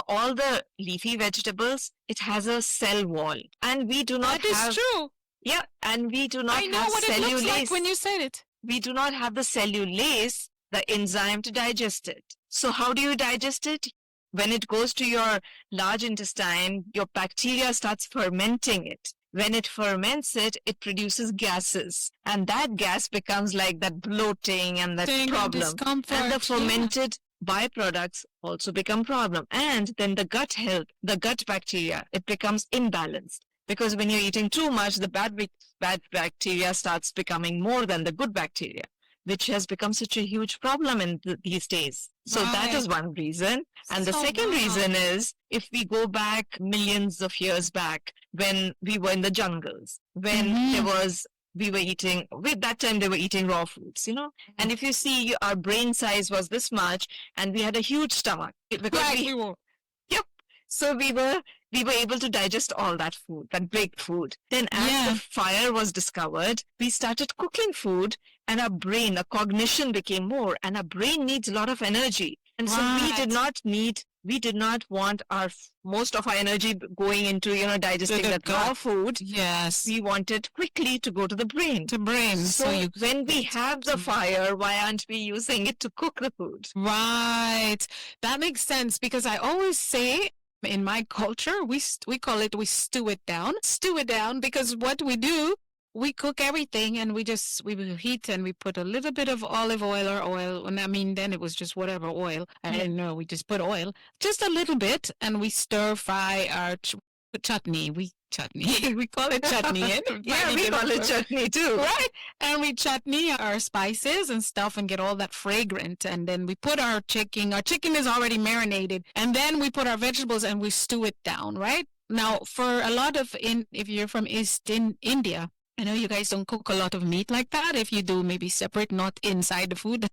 all the leafy vegetables, it has a cell wall, and we do not have. That is true. Yeah, and we do not have cellulase. I know what it looks like when you said it. We do not have the cellulase, the enzyme to digest it. So how do you digest it? When it goes to your large intestine, your bacteria starts fermenting it. When it ferments it, it produces gases. And that gas becomes like that bloating and that problem. Discomfort. And the fermented byproducts also become problem. And then the gut health, the gut bacteria, it becomes imbalanced. Because when you're eating too much, the bad bacteria starts becoming more than the good bacteria, which has become such a huge problem in these days. So that is one reason. And the second reason is, if we go back millions of years back, when we were in the jungles, when we were eating, with that time they were eating raw foods, and if you see, our brain size was this much and we had a huge stomach. Because Yep. So we were able to digest all that food, that baked food. Then as the fire was discovered, we started cooking food, and our cognition became more, and our brain needs a lot of energy. And so we did not want most of our energy going into, digesting that raw food. Yes. We wanted quickly to go to the brain. So when we have the fire, why aren't we using it to cook the food? Right. That makes sense, because I always say, in my culture, we call it, we stew it down. Stew it down, because what we do, we cook everything, and we heat, and we put a little bit of olive oil or oil. And I mean, then it was just whatever oil. I didn't know. We just put oil, just a little bit, and we stir fry our chutney. We call it chutney. We call it chutney too. Right? And we chutney our spices and stuff and get all that fragrant. And then we put our chicken. Our chicken is already marinated. And then we put our vegetables and we stew it down, right? Now, for a lot of, if you're from East India, I know you guys don't cook a lot of meat like that. If you do, maybe separate, not inside the food,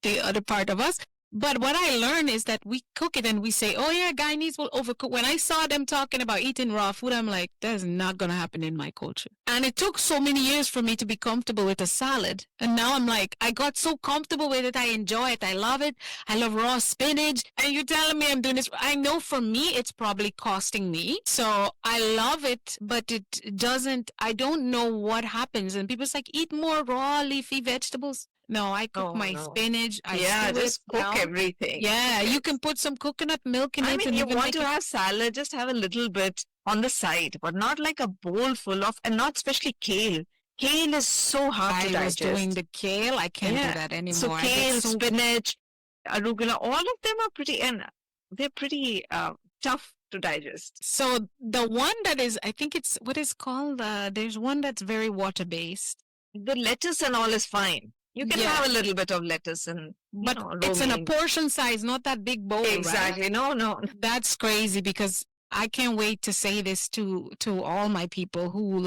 the other part of us. But what I learned is that we cook it and we say, oh yeah, Guyanese will overcook. When I saw them talking about eating raw food, I'm like, that's not going to happen in my culture. And it took so many years for me to be comfortable with a salad. And now I'm like, I got so comfortable with it. I enjoy it. I love it. I love raw spinach. And you're telling me I'm doing this. I know for me, it's probably costing me. So I love it, but it doesn't, I don't know what happens. And people's like, eat more raw leafy vegetables. No, I cook my spinach. Just cook everything. Yeah, you can put some coconut milk in it. I mean, you want to have salad, just have a little bit on the side, but not like a bowl full of, and not especially kale. Kale is so hard to digest. I was doing the kale. I can't do that anymore. So kale, spinach, arugula, all of them are pretty tough to digest. So the one that is, I think it's, what is called, there's one that's very water-based. The lettuce and all is fine. You can have a little bit of lettuce but it's in a portion size, not that big bowl. Exactly. Right? No. That's crazy, because I can't wait to say this to all my people who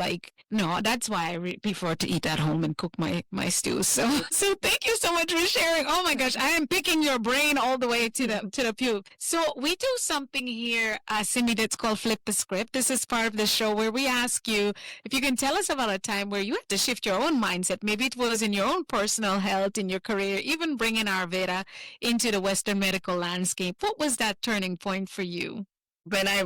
that's why I prefer to eat at home and cook my stews. So thank you so much for sharing. Oh my gosh, I am picking your brain all the way to the pube. So we do something here, Simmi, that's called Flip the Script. This is part of the show where we ask you if you can tell us about a time where you had to shift your own mindset. Maybe it was in your own personal health, in your career, even bringing Ayurveda into the Western medical landscape. What was that turning point for you? When I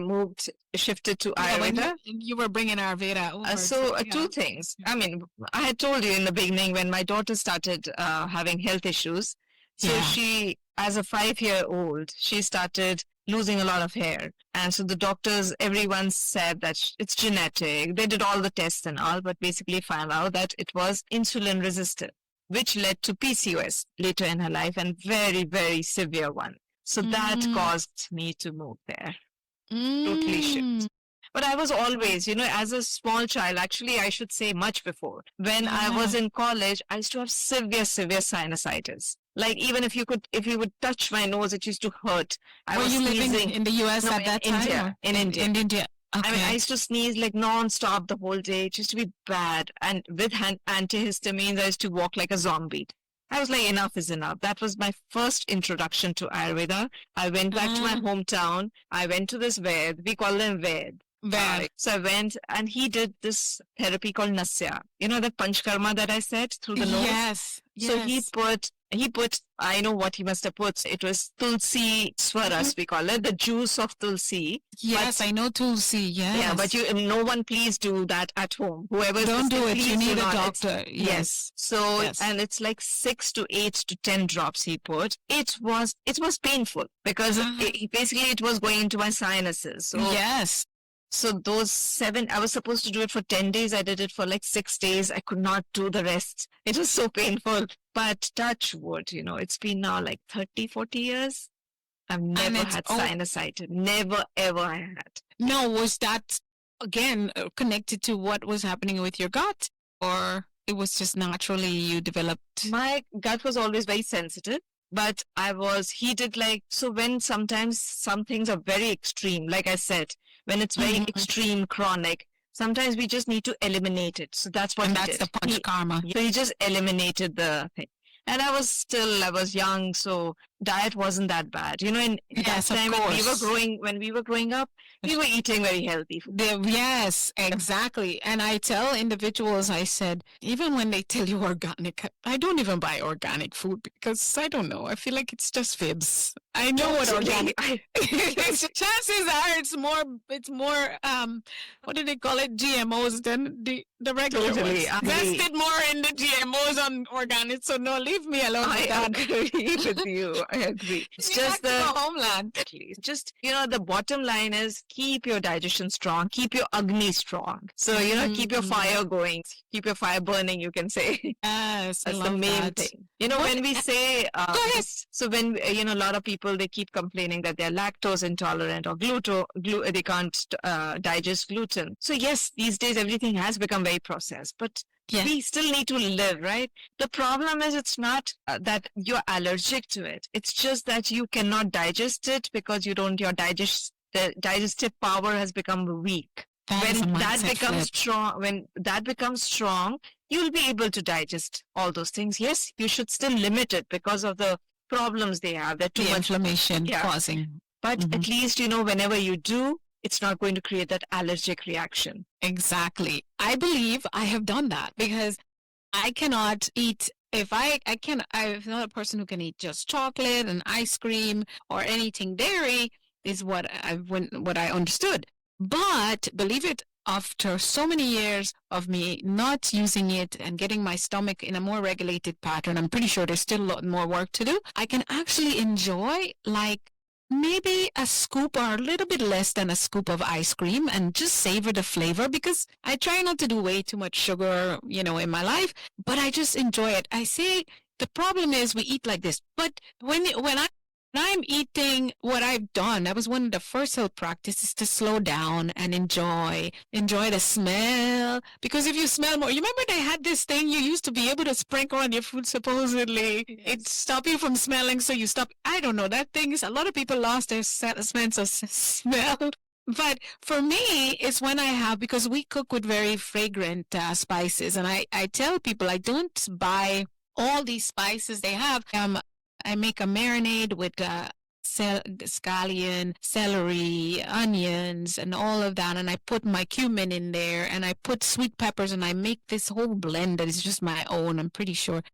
shifted to Ayurveda. You were bringing Ayurveda over. Two things. I mean, I had told you in the beginning when my daughter started having health issues. So she, as a 5-year-old, she started losing a lot of hair. And so the doctors, everyone said that it's genetic. They did all the tests and all, but basically found out that it was insulin resistant, which led to PCOS later in her life, and very, very severe one. So that caused me to move there. Totally shift. But I was always, as a small child, actually, I should say much before. When I was in college, I used to have severe sinusitis. Like, even if you would touch my nose, it used to hurt. Were you living in the US at that time? In India. Okay. I mean, I used to sneeze like non-stop the whole day. It used to be bad. And with antihistamines, I used to walk like a zombie. I was like, enough is enough. That was my first introduction to Ayurveda. I went back to my hometown. I went to this Ved. We call them Ved. So I went, and he did this therapy called Nasya. You know, the Panchkarma that I said through the nose? Yes. So he put He put, I know what he must have put. It was tulsi swaras, we call it, the juice of tulsi. Yes, I know tulsi. Yes. Yeah, but no one please do that at home. Whoever don't do it. You need a not. doctor. Yes. So Yes. and it's like 6 to 8 to 10 drops he put. It was painful because basically it was going into my sinuses. So yes. So those 7, I was supposed to do it for 10 days. I did it for like 6 days. I could not do the rest. It was so painful. But touch wood, it's been now like 30, 40 years. I've never had sinusitis. Never, ever I had. No, was that, again, connected to what was happening with your gut? Or it was just naturally you developed? My gut was always very sensitive. But he did so when sometimes some things are very extreme, like I said, when it's very extreme, chronic, sometimes we just need to eliminate it. So that's what he did. The panchakarma. So he just eliminated the thing. And I was young, so diet wasn't that bad. In that time when we were growing up, we were eating very healthy food. Yes, exactly. And I tell individuals, I said, even when they tell you organic, I don't even buy organic food because I don't know. I feel like it's just fibs. I know what organic. Chances are it's more. What do they call it? GMOs than the regular ones. Invested more in the GMOs on organic. So no, leave me alone. I agree with you. I agree. It's just the homeland. Just the bottom line is keep your digestion strong, keep your agni strong. So keep your fire going, keep your fire burning. You can say yes, that's the main thing. When we say so when a lot of people they keep complaining that they're lactose intolerant or they can't digest gluten. So yes, these days everything has become very processed, but we still need to live, right? The problem is it's not that you're allergic to it. It's just that you cannot digest it because your digestive power has become weak. When that becomes strong, you'll be able to digest all those things. Yes, you should still limit it because of the problems they have. They're too much inflammation causing. But at least, whenever you do, it's not going to create that allergic reaction. Exactly. I believe I have done that because I cannot eat. I'm not a person who can eat just chocolate and ice cream or anything dairy is what I understood. But believe it, after so many years of me not using it and getting my stomach in a more regulated pattern, I'm pretty sure there's still a lot more work to do. I can actually enjoy maybe a scoop or a little bit less than a scoop of ice cream and just savor the flavor because I try not to do way too much sugar, in my life, but I just enjoy it. I say the problem is we eat like this, but when I'm eating, what I've done, that was one of the first health practices to slow down and enjoy the smell. Because if you smell more, you remember they had this thing you used to be able to sprinkle on your food, supposedly. Yes. It stopped you from smelling, so you stop. I don't know. That thing is, a lot of people lost their sense of smell. But for me, it's when I have, because we cook with very fragrant spices. And I tell people I don't buy all these spices they have. I make a marinade with scallion, celery, onions, and all of that. And I put my cumin in there, and I put sweet peppers, and I make this whole blend that is just my own, I'm pretty sure.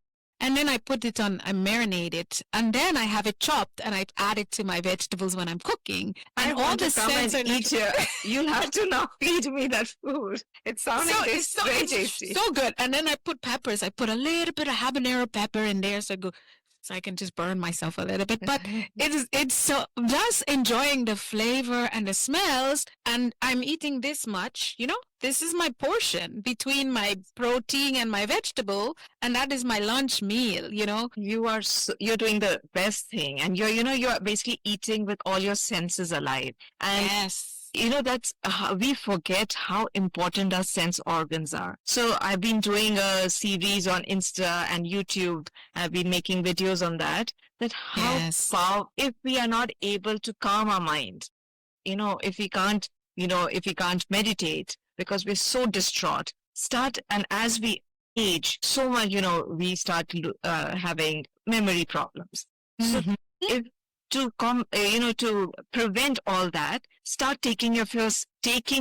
And then I put it on, I marinate it, and then I have it chopped, and I add it to my vegetables when I'm cooking. And all the scents are you'll have to now feed me that food. It sounds very tasty. So good. And then I put peppers. I put a little bit of habanero pepper in there, so I can just burn myself a little bit. But it's so just enjoying the flavor and the smells. And I'm eating this much, this is my portion between my protein and my vegetable. And that is my lunch meal, You're doing the best thing. And you're basically eating with all your senses alive. And yes. That's we forget how important our sense organs are. So I've been doing a series on Insta and YouTube. I've been making videos on that how if we are not able to calm our mind, if we can't meditate because we're so distraught, and as we age so much, we start having memory problems. So if to prevent all that, start taking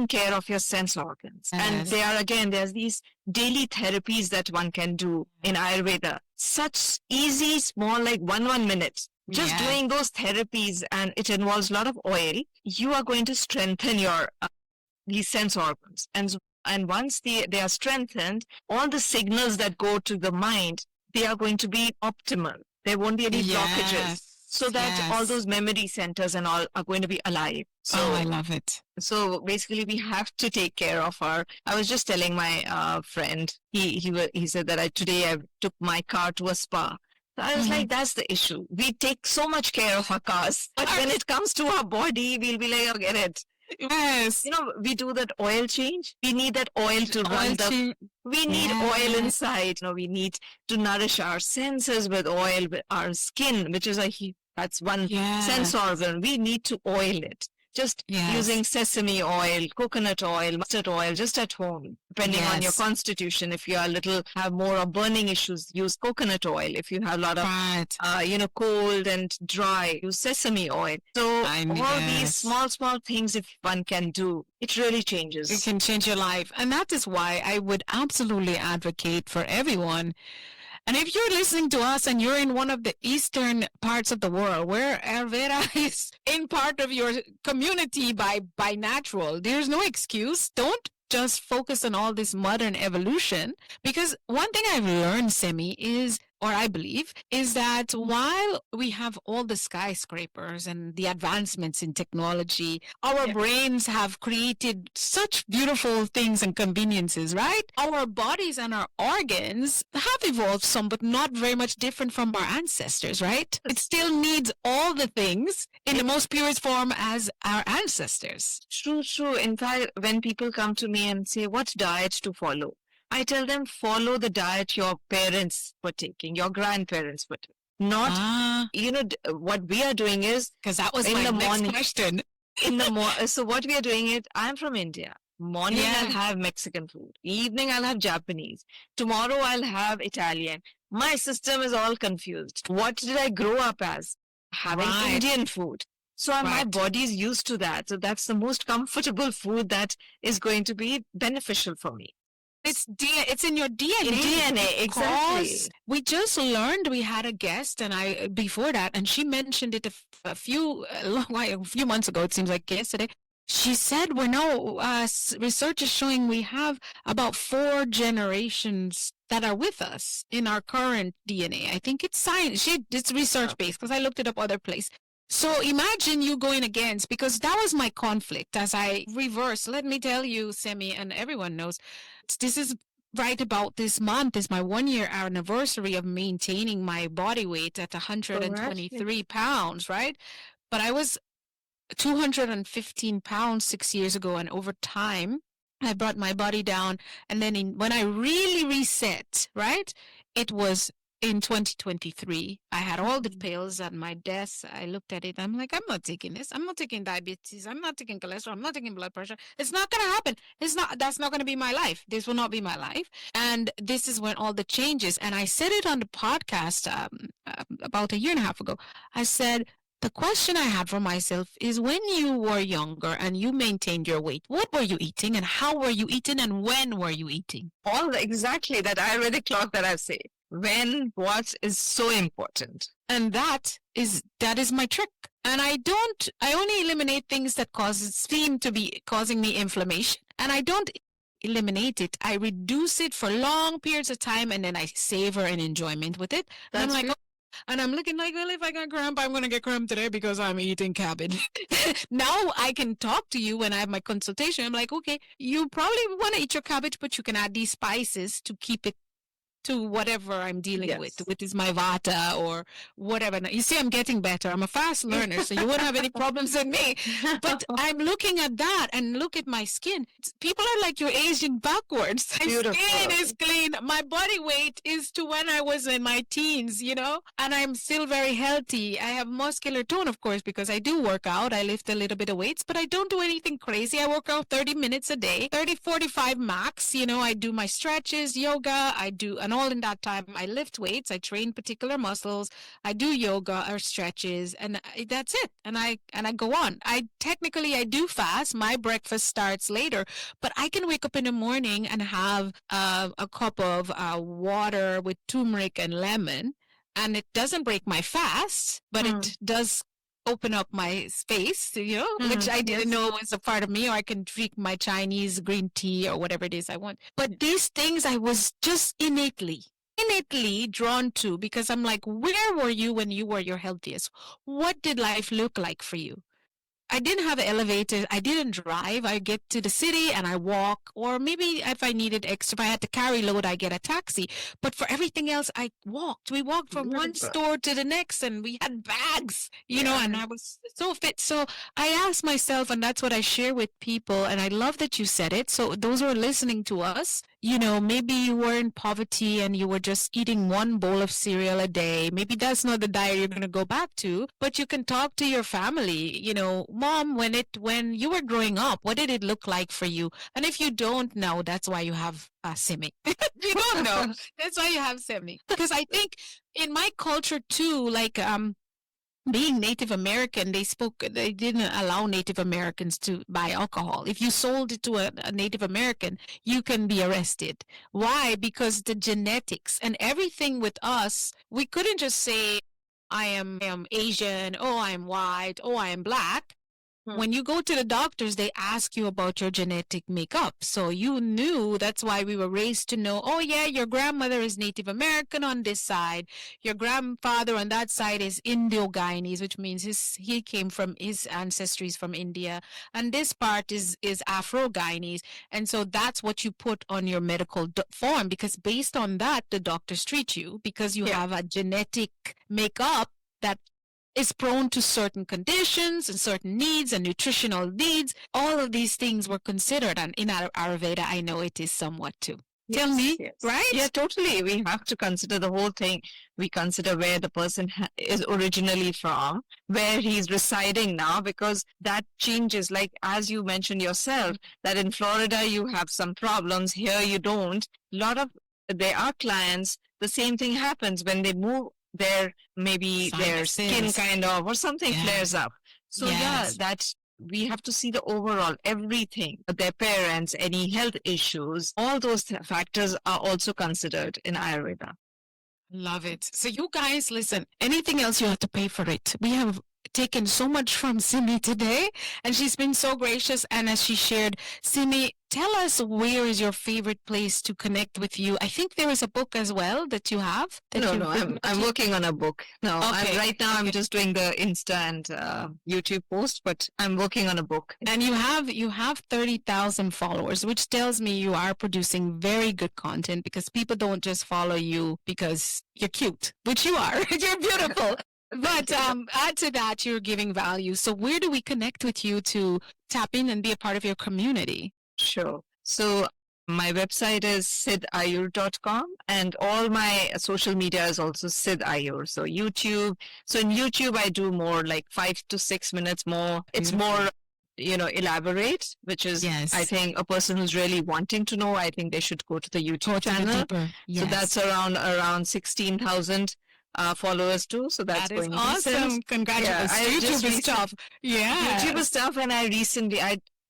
care of your sense organs. And there's these daily therapies that one can do in Ayurveda. Such easy, small, like 1 minute. Just doing those therapies, and it involves a lot of oil. You are going to strengthen your these sense organs, and once they are strengthened, all the signals that go to the mind, they are going to be optimal. There won't be any blockages. So that all those memory centers and all are going to be alive. So, I love it. So basically, we have to take care of our. I was just telling my friend. He said that today I took my car to a spa. So I was like, that's the issue. We take so much care of our cars, but when it comes to our body, we'll be like, oh, get it. Yes. We do that oil change. We need that oil to run we need oil inside. We need to nourish our senses with oil, with our skin, which is that's one sense organ. We need to oil it. Just using sesame oil, coconut oil, mustard oil, just at home, depending on your constitution. If you are have more of burning issues, use coconut oil. If you have a lot of, cold and dry, use sesame oil. So all these small things, if one can do, it really changes. It can change your life. And that is why I would absolutely advocate for everyone. And if you're listening to us and you're in one of the eastern parts of the world where Ayurveda is in part of your community by natural, there's no excuse. Don't just focus on all this modern evolution, because one thing I've learned, Simmi, I believe, is that while we have all the skyscrapers and the advancements in technology, our brains have created such beautiful things and conveniences, right? Our bodies and our organs have evolved some, but not very much different from our ancestors, right? It still needs all the things in the most purest form as our ancestors. True. In fact, when people come to me and say, what diet to follow? I tell them, follow the diet your parents were taking, your grandparents were taking. Not, what we are doing is... Because that was my next question. So what we are doing is, I'm from India. Morning I'll have Mexican food. Evening I'll have Japanese. Tomorrow I'll have Italian. My system is all confused. What did I grow up as? Having Indian food. So my body is used to that. So that's the most comfortable food that is going to be beneficial for me. It's in your DNA. Exactly. We just learned, we had a guest before that, and she mentioned it a few months ago. It seems like yesterday. She said we're now research is showing we have about 4 generations that are with us in our current DNA. I think it's science. It's research based, because I looked it up other place. So imagine you going against, because that was my conflict as I reverse. Let me tell you, Simmi, and everyone knows, this is right about this month is my 1-year anniversary of maintaining my body weight at 123 pounds, right? But I was 215 pounds 6 years ago, and over time, I brought my body down. And then when I really reset, right, it was in 2023, I had all the pills at my desk. I looked at it. I'm like, I'm not taking this. I'm not taking diabetes. I'm not taking cholesterol. I'm not taking blood pressure. It's not going to happen. That's not going to be my life. This will not be my life. And this is when all the changes. And I said it on the podcast about 1.5 years ago. I said, the question I had for myself is, when you were younger and you maintained your weight, what were you eating and how were you eating and when were you eating? Exactly that Ayurvedic clock that I've said. When, what is so important. And that is my trick. And I only eliminate things that seem to be causing me inflammation. And I don't eliminate it. I reduce it for long periods of time, and then I savor an enjoyment with it. And I'm like, and I'm looking like, well, if I got cramp, I'm going to get cramp today because I'm eating cabbage. Now I can talk to you when I have my consultation. I'm like, okay, you probably want to eat your cabbage, but you can add these spices to keep it to whatever I'm dealing with, which is my vata or whatever. Now, you see, I'm getting better. I'm a fast learner, so you won't have any problems with me. But I'm looking at that and look at my skin. People are like, you're aging backwards. My skin is clean. My body weight is to when I was in my teens, and I'm still very healthy. I have muscular tone, of course, because I do work out. I lift a little bit of weights, but I don't do anything crazy. I work out 30 minutes a day, 45 max. I do my stretches, yoga. And And all in that time, I lift weights, I train particular muscles, I do yoga or stretches, and that's it. And I go on. I do fast. My breakfast starts later, but I can wake up in the morning and have a cup of water with turmeric and lemon, and it doesn't break my fast, but it does open up my space, which I didn't know was a part of me, or I can drink my Chinese green tea or whatever it is I want. But these things I was just innately drawn to, because I'm like, where were you when you were your healthiest? What did life look like for you? I didn't have an elevator. I didn't drive. I get to the city and I walk, or maybe if I needed extra, if I had to carry load, I get a taxi. But for everything else, I walked. We walked from one store to the next, and we had bags, and I was so fit. So I asked myself, and that's what I share with people. And I love that you said it. So those who are listening to us, maybe you were in poverty and you were just eating one bowl of cereal a day. Maybe that's not the diet you're going to go back to, but you can talk to your family, Mom, when you were growing up, what did it look like for you? And if you don't know, that's why you have Simmi. You don't know. That's why you have Simmi. Because I think in my culture too, like being Native American, they didn't allow Native Americans to buy alcohol. If you sold it to a Native American, you can be arrested. Why? Because the genetics and everything with us, we couldn't just say, I am Asian, oh, I am white, oh, I am black. When you go to the doctors, they ask you about your genetic makeup. So you knew, that's why we were raised to know, oh yeah, your grandmother is Native American on this side. Your grandfather on that side is Indo-Guyanese, which means his ancestry is from India. And this part is Afro-Guyanese. And so that's what you put on your medical form, because based on that, the doctors treat you, because you have a genetic makeup that is prone to certain conditions and certain needs and nutritional needs. All of these things were considered, and in Ayurveda, I know it is somewhat too. Tell me, right? Yeah, totally. We have to consider the whole thing. We consider where the person is originally from, where he's residing now, because that changes. Like, as you mentioned yourself, that in Florida, you have some problems. Here, you don't. There are clients, the same thing happens when they move. Their skin kind of or something flares up. So that we have to see the overall everything. Their parents, any health issues, all those factors are also considered in Ayurveda. Love it. So you guys, listen, anything else you have to pay for it. We have taken so much from Simmi today, and she's been so gracious. And as she shared, Simmi, tell us, where is your favorite place to connect with you? I think there is a book as well that you have. I'm working on a book. I'm just doing the Insta and YouTube post, but I'm working on a book. And you have 30,000 followers, which tells me you are producing very good content, because people don't just follow you because you're cute, which you are. You're beautiful. But add to that, you're giving value. So where do we connect with you to tap in and be a part of your community? Sure. So my website is siddhayur.com, and all my social media is also Siddhayur. So YouTube. So in YouTube, I do more like 5 to 6 minutes more. It's more, elaborate, which is, I think, a person who's really wanting to know, I think they should go to the YouTube channel. So that's around 16,000. Followers too, so that's that is awesome. Congratulations. YouTube is tough. YouTube is tough, and I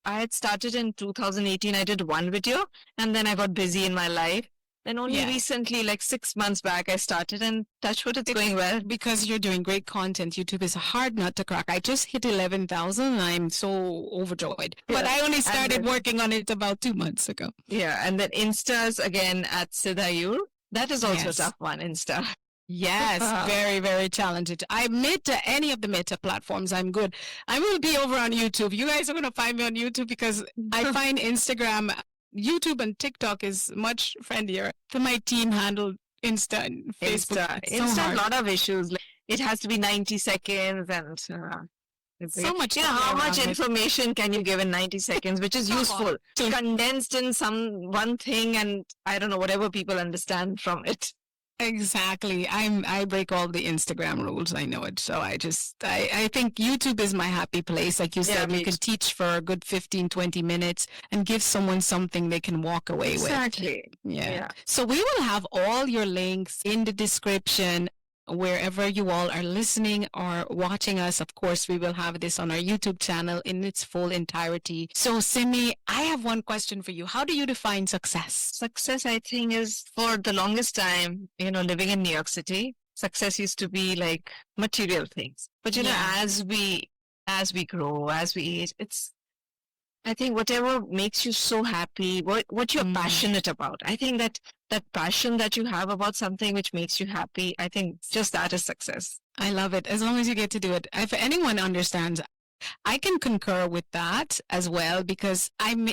had started in 2018. I did one video, and then I got busy in my life. Then only recently, like 6 months back, I started, and touch wood, it's going well. Because you're doing great content. YouTube is a hard nut to crack. I just hit 11,000, and I'm so overjoyed. But I only started working on it about 2 months ago. Yeah, and then Insta's again at Siddhayur. That is also a tough one, Insta. Yes, very, very talented. I admit to any of the meta platforms, I'm good. I will be over on YouTube. You guys are going to find me on YouTube, because I find Instagram, YouTube, and TikTok is much friendlier. So my team handled Insta and Facebook. Insta, a lot of issues. It has to be 90 seconds and so much. How much information can you give in 90 seconds, which is useful, condensed in one thing, and I don't know, whatever people understand from it. Exactly. I break all the Instagram rules. I know it. So I think YouTube is my happy place. Like you Yeah, said, you me can teach for a good 15, 20 minutes and give someone something they can walk away with. Exactly. Yeah. Yeah. So we will have all your links in the description wherever you all are listening or watching us. Of course, we will have this on our YouTube channel in its full entirety. So, Simmi, I have one question for you. How do you define success? Success, I think, is for the longest time, living in New York City, success used to be like material things. But Yeah. as we grow, as we age, I think whatever makes you so happy, what you're passionate about. I think that passion that you have about something which makes you happy, I think just that is success. I love it. As long as you get to do it. If anyone understands, I can concur with that as well, because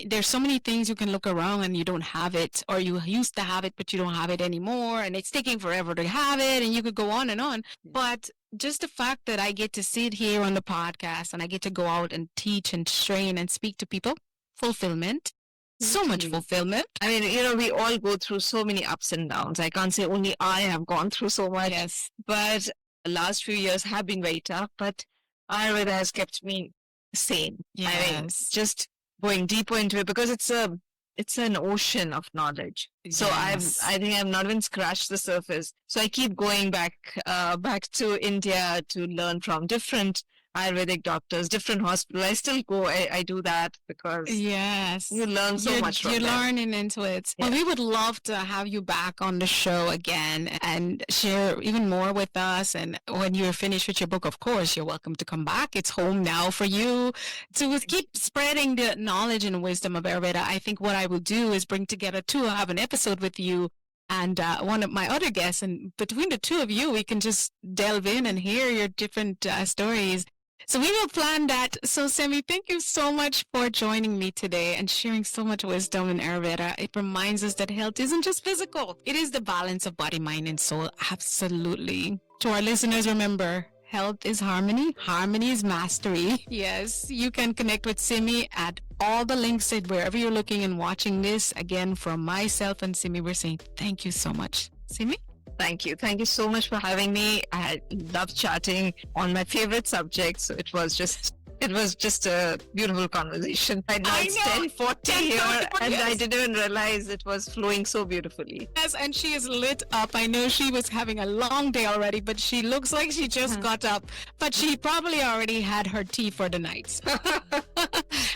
there's so many things you can look around and you don't have it, or you used to have it but you don't have it anymore, and it's taking forever to have it, and you could go on and on. But just the fact that I get to sit here on the podcast and I get to go out and teach and train and speak to people, fulfillment. So much fulfillment. I mean, we all go through so many ups and downs. I can't say only I have gone through so much. Yes. But the last few years have been very tough, but Ayurveda has kept me sane. Yes. I mean, just going deeper into it, because it's an ocean of knowledge. So Yes. I think I've not even scratched the surface. So I keep going back to India to learn from different Ayurvedic doctors, different hospitals. I still go. I do that because Yes. you learn so much from You're them. learning into it. Yeah. Well, we would love to have you back on the show again and share even more with us. And when you're finished with your book, of course, you're welcome to come back. It's home now for you to keep spreading the knowledge and wisdom of Ayurveda. I think what I will do is bring together have an episode with you and one of my other guests. And between the two of you, we can just delve in and hear your different stories. So we will plan that. So Simmi, thank you so much for joining me today and sharing so much wisdom in Ayurveda. It reminds us that health isn't just physical. It is the balance of body, mind, and soul. Absolutely. To our listeners, remember, health is harmony. Harmony is mastery. Yes, you can connect with Simmi at all the links wherever you're looking and watching this. Again, from myself and Simmi, we're saying thank you so much. Simmi? Thank you. Thank you so much for having me. I love chatting on my favorite subject. So it was just a beautiful conversation. Right now it's 10:40 here, and I didn't even realize it was flowing so beautifully. Yes, and she is lit up. I know she was having a long day already, but she looks like she just got up. But she probably already had her tea for the night.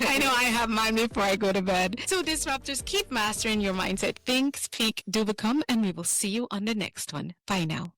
I know I have mine before I go to bed. So disruptors, keep mastering your mindset. Think, speak, do become, and we will see you on the next one. Bye now.